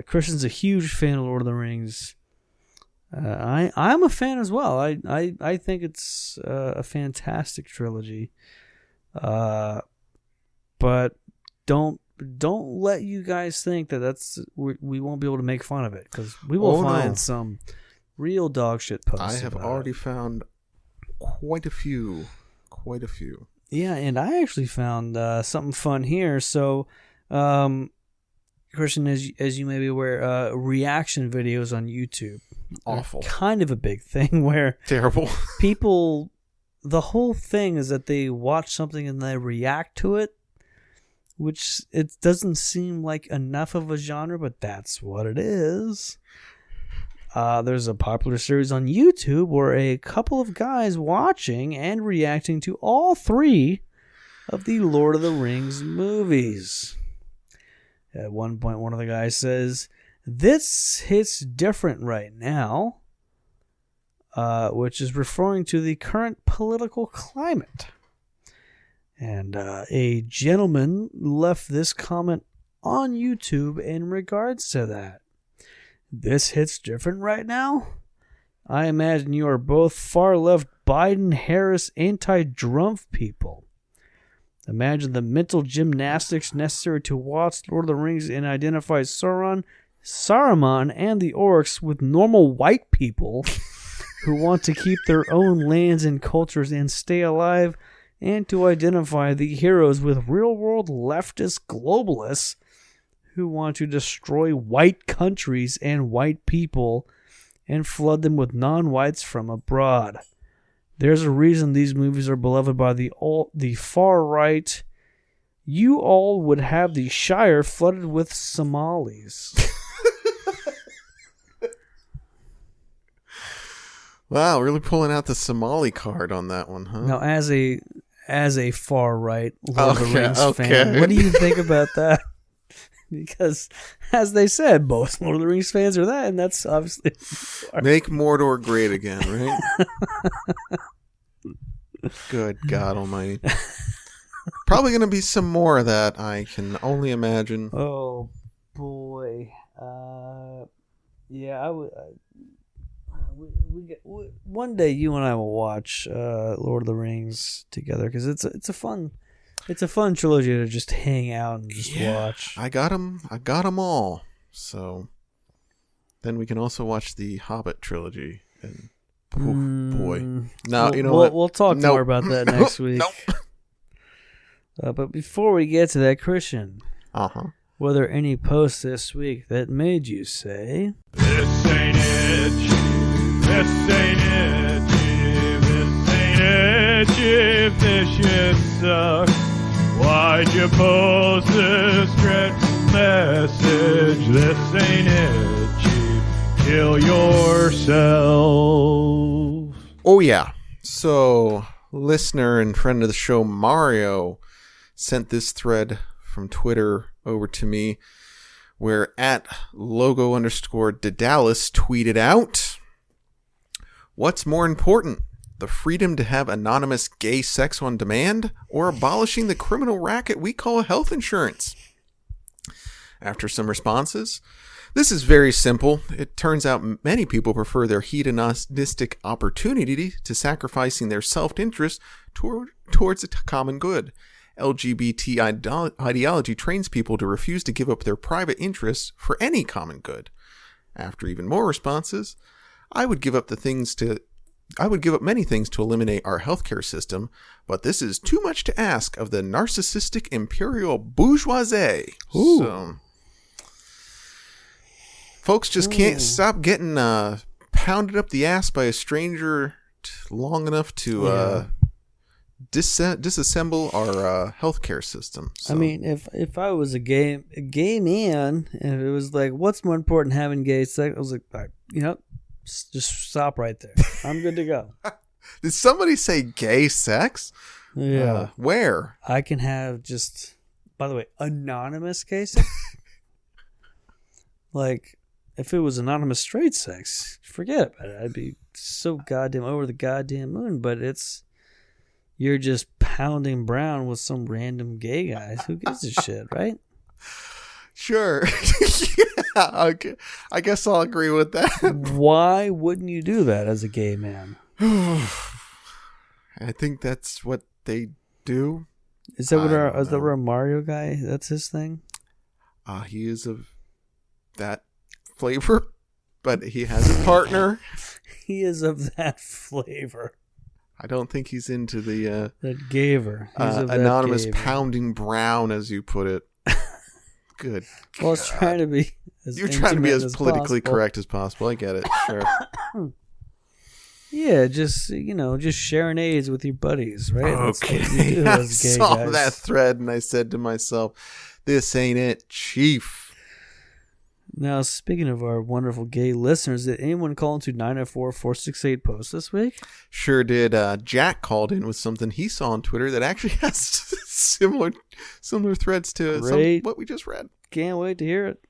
Christian's a huge fan of Lord of the Rings. I'm a fan as well. I think it's a fantastic trilogy. But don't let you guys think that we won't be able to make fun of it because we will find some real dog shit posts. I have already found quite a few. Yeah, and I actually found something fun here. So, Christian, as you may be aware, reaction videos on YouTube. Awful. Kind of a big thing where terrible people. The whole thing is that they watch something and they react to it. Which it doesn't seem like enough of a genre, but that's what it is. There's a popular series on YouTube where a couple of guys watching and reacting to all 3 of the Lord of the Rings movies. At one point, one of the guys says, "This hits different right now," which is referring to the current political climate. And a gentleman left this comment on YouTube in regards to that. "This hits different right now? I imagine you are both far-left Biden-Harris anti-Trump people. Imagine the mental gymnastics necessary to watch Lord of the Rings and identify Saruman, and the orcs with normal white people who want to keep their own lands and cultures and stay alive, and to identify the heroes with real-world leftist globalists who want to destroy white countries and white people and flood them with non-whites from abroad. There's a reason these movies are beloved by the far right. You all would have the Shire flooded with Somalis." Wow, really pulling out the Somali card on that one, huh? Now, as a far right Lord of the Rings fan, what do you think about that? Because, as they said, both Lord of the Rings fans are that, and that's obviously... Make Mordor great again, right? Good God almighty. Probably going to be some more of that, I can only imagine. Oh, boy. Yeah, I would... one day you and I will watch Lord of the Rings together because it's a fun trilogy to just hang out and just watch. I got them all. So then we can also watch the Hobbit trilogy and Boy. No, you know we'll, what? We'll talk more about that next week. Nope. But before we get to that, Christian, Uh-huh. were there any posts this week that made you say, "This ain't it, Chief. This ain't it, Chief. This ain't it, Chief. This shit sucks. Why'd you post this dreadful message? This ain't it, Chief. Kill yourself." Oh, yeah. So, listener and friend of the show, Mario, sent this thread from Twitter over to me, where @logo_Dedalis tweeted out, "What's more important, the freedom to have anonymous gay sex on demand, or abolishing the criminal racket we call health insurance?" After some responses, this is very simple. It turns out many people prefer their hedonistic opportunity to sacrificing their self-interest towards the common good. LGBT ideology trains people to refuse to give up their private interests for any common good. After even more responses, I would give up many things to eliminate our healthcare system, but this is too much to ask of the narcissistic imperial bourgeoisie. Ooh. So, folks just can't stop getting pounded up the ass by a stranger long enough to disassemble our healthcare system. So. I mean, if I was a gay man, and it was like, what's more important, having gay sex? I was like, all right, just stop right there. I'm good to go. Did somebody say gay sex? Yeah. Where? I can have just, by the way, anonymous gay sex. Like, if it was anonymous straight sex, forget about it. I'd be so goddamn over the goddamn moon. But you're just pounding brown with some random gay guys. Who gives a shit, right? Sure. Yeah, okay. I guess I'll agree with that. Why wouldn't you do that as a gay man? I think that's what they do. Is that what our Mario guy? That's his thing. He is of that flavor, but he has a partner. He is of that flavor. I don't think he's into the that gaver. Anonymous pounding brown, as you put it. Good. Well, I was trying to be. You're trying to be as politically correct as possible. I get it. Sure. Yeah, just sharing AIDS with your buddies, right? Okay. I saw that thread and I said to myself, "This ain't it, Chief." Now, speaking of our wonderful gay listeners, did anyone call into 904-468-POST this week? Sure did. Jack called in with something he saw on Twitter that actually has similar threads to what we just read. Can't wait to hear it.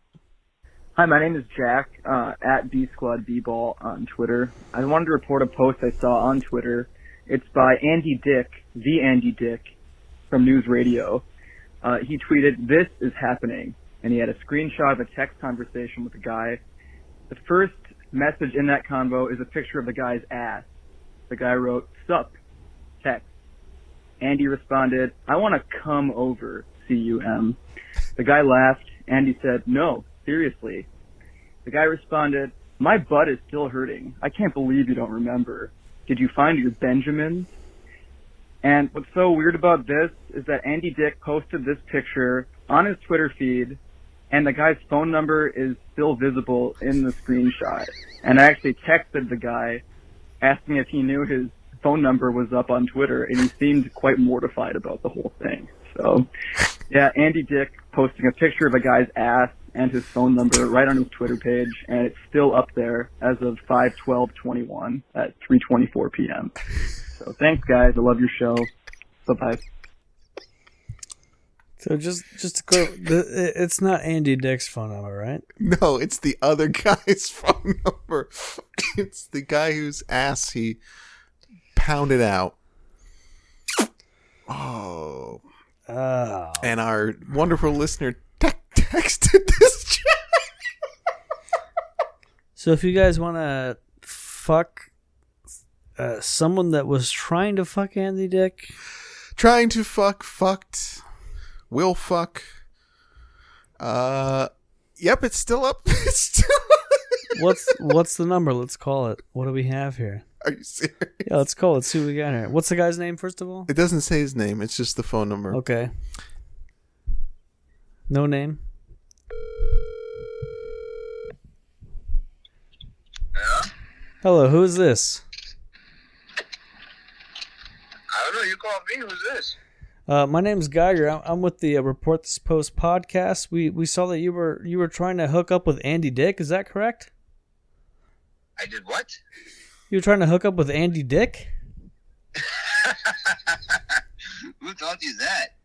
Hi, my name is Jack, at BSquadBball on Twitter. I wanted to report a post I saw on Twitter. It's by Andy Dick, the Andy Dick, from News Radio. He tweeted, "This is happening." And he had a screenshot of a text conversation with a guy. The first message in that convo is a picture of the guy's ass. The guy wrote, "Sup, text." Andy responded, "I want to come over, C-U-M." The guy laughed. Andy said, "No, seriously." The guy responded, "My butt is still hurting. I can't believe you don't remember. Did you find your Benjamins?" And what's so weird about this is that Andy Dick posted this picture on his Twitter feed, and the guy's phone number is still visible in the screenshot. And I actually texted the guy asking if he knew his phone number was up on Twitter, and he seemed quite mortified about the whole thing. So, yeah, Andy Dick posting a picture of a guy's ass and his phone number right on his Twitter page, and it's still up there as of 5/12/21 at 3:24 p.m. So thanks, guys. I love your show. Bye-bye. So just to go, it's not Andy Dick's phone number, right? No, it's the other guy's phone number. It's the guy whose ass he pounded out. Oh. And our wonderful listener texted this chat. So if you guys want to fuck someone that was trying to fuck Andy Dick, fucked, will fuck. Yep, it's still up. It's still what's the number? Let's call it. What do we have here? Are you serious? Yeah, let's call it. See what we got here. What's the guy's name, first of all? It doesn't say his name. It's just the phone number. Okay. No name? Yeah? Hello, who is this? I don't know. You called me. Who's this? My name's Geiger. I'm with the Report This Post podcast. We saw that you were trying to hook up with Andy Dick. Is that correct? I did what? You were trying to hook up with Andy Dick? Who told you that?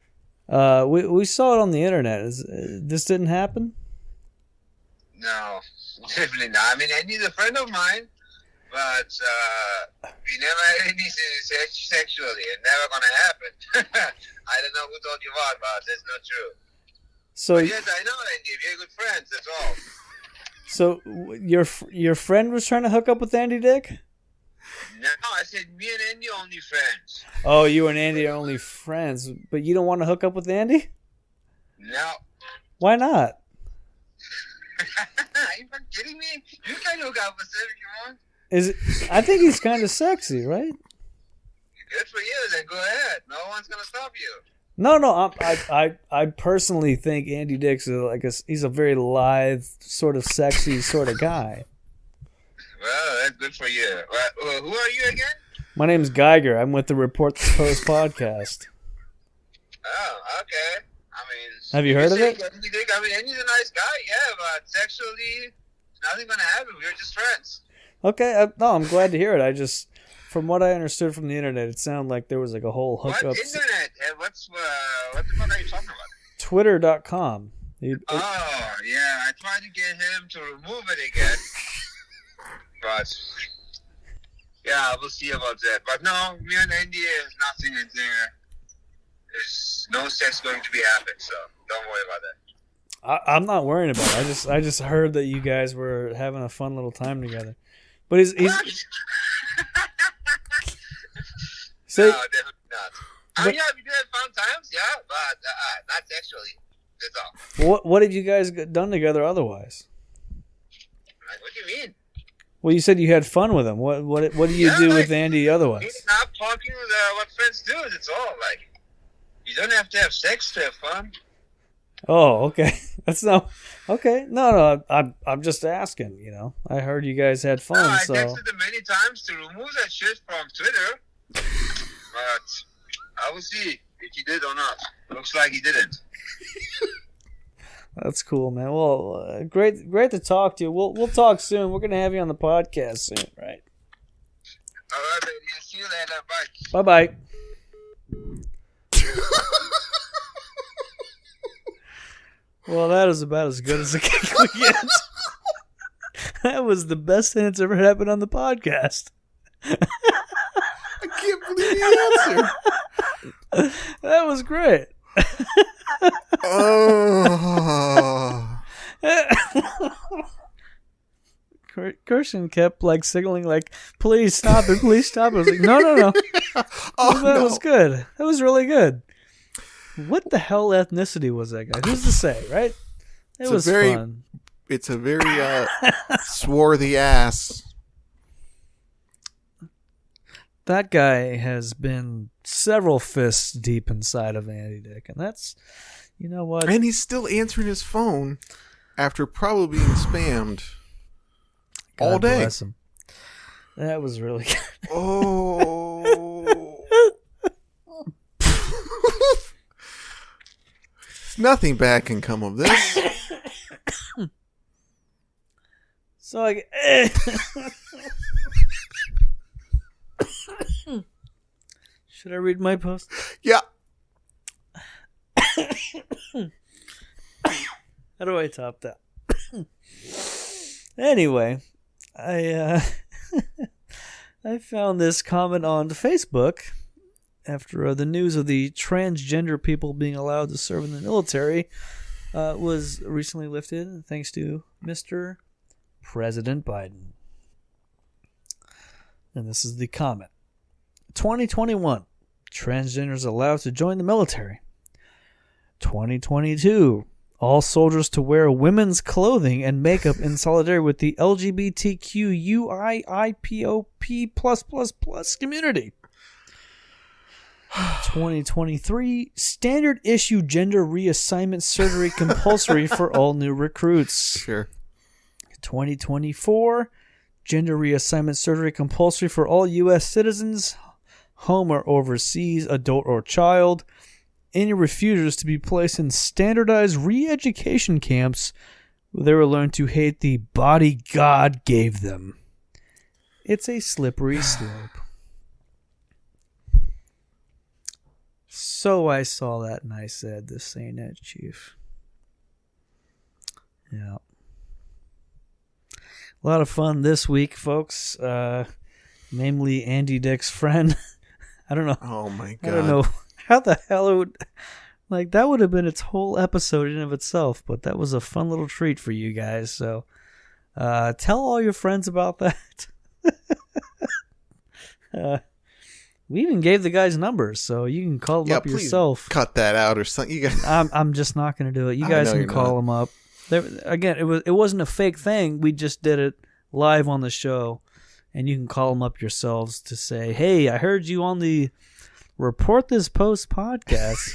We saw it on the internet. This didn't happen? No, definitely not. I mean, Andy's a friend of mine, but we never had anything sexually. It's never gonna happen. I don't know who told you what, but that's not true. So but yes, I know Andy. We're good friends. That's all. So your friend was trying to hook up with Andy Dick? No, I said me and Andy only friends. Oh, you and Andy are only friends, but you don't want to hook up with Andy? No. Why not? Are you fucking kidding me? You can hook up with him if you want. I think he's kind of sexy, right? Good for you. Then go ahead. No one's gonna stop you. No. I personally think Andy Dick's he's a very lithe, sort of sexy sort of guy. Well, that's good for you. Who are you again? My name's Geiger. I'm with the Report This Post podcast. Oh, okay. I mean, have you heard of it? I mean, Andy's a nice guy, yeah, but sexually, nothing gonna happen. We're just friends. Okay. I'm glad to hear it. From what I understood from the internet, it sounded like there was like a whole hookup. What internet? What the fuck are you talking about? Twitter.com. Oh, yeah. I tried to get him to remove it again. But, yeah, we'll see about that. But no, me and Andy, there's nothing in there. There's no sex going to be happening, so don't worry about that. I'm not worrying about it. I just heard that you guys were having a fun little time together. But he's no, definitely not. Yeah, we did have fun times, yeah, but not sexually. That's all. What did you guys get done together otherwise? What do you mean? Well, you said you had fun with him. What do you do with Andy otherwise? Meeting up, talking with what friends do. That's all. Like, you don't have to have sex to have fun. Oh, okay. That's not okay. No. I'm just asking. You know, I heard you guys had fun. No, I so texted him many times to remove that shit from Twitter, but I will see if he did or not. Looks like he didn't. That's cool, man. Well, great to talk to you. We'll talk soon. We're gonna have you on the podcast soon, right? All right, baby. See you later. Bye. Bye. Well, that is about as good as it can get. That was the best thing that's ever happened on the podcast. I can't believe the answer. That was great. Oh. Christian kept signaling please stop it, please stop it. I was like, no. Oh, That was good. That was really good. What the hell ethnicity was that guy? Who's to say, right? It was fun. It's a very swarthy ass. That guy has been several fists deep inside of Andy Dick, and that's, you know what? And he's still answering his phone after probably being spammed all day. Bless him. That was really good. Oh. Nothing bad can come of this. So should I read my post? Yeah. How do I top that? Anyway, I found this comment on Facebook after the news of the transgender people being allowed to serve in the military was recently lifted thanks to Mr. President Biden. And this is the comment. 2021, transgenders allowed to join the military. 2022, all soldiers to wear women's clothing and makeup in solidarity with the LGBTQIIPOP+++ community. 2023, standard issue gender reassignment surgery compulsory for all new recruits. Sure. 2024, gender reassignment surgery compulsory for all U.S. citizens, home or overseas, adult or child. Any refusers to be placed in standardized re-education camps where they will learn to hate the body God gave them. It's a slippery slope. So I saw that and I said, this ain't it, Chief. Yeah. A lot of fun this week, folks. Namely, Andy Dick's friend. I don't know. Oh, my God. I don't know how the hell it would... Like, that would have been its whole episode in and of itself, but that was a fun little treat for you guys. So, tell all your friends about that. We even gave the guys numbers, so you can call them up yourself. Cut that out or something. You guys... I'm just not going to do it. You guys can call them up. Again, it wasn't a fake thing. We just did it live on the show, and you can call them up yourselves to say, "Hey, I heard you on the Report This Post podcast,"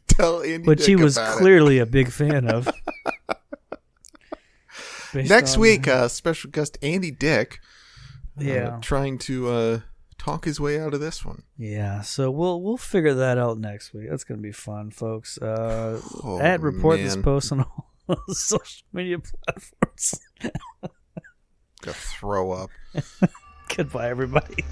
Tell Andy which Dick he was about clearly a big fan of. Next week, special guest Andy Dick. Yeah, trying to talk his way out of this one. Yeah, so we'll figure that out next week. That's gonna be fun, folks. At Report This Post on all social media platforms. Gonna throw up. Goodbye, everybody.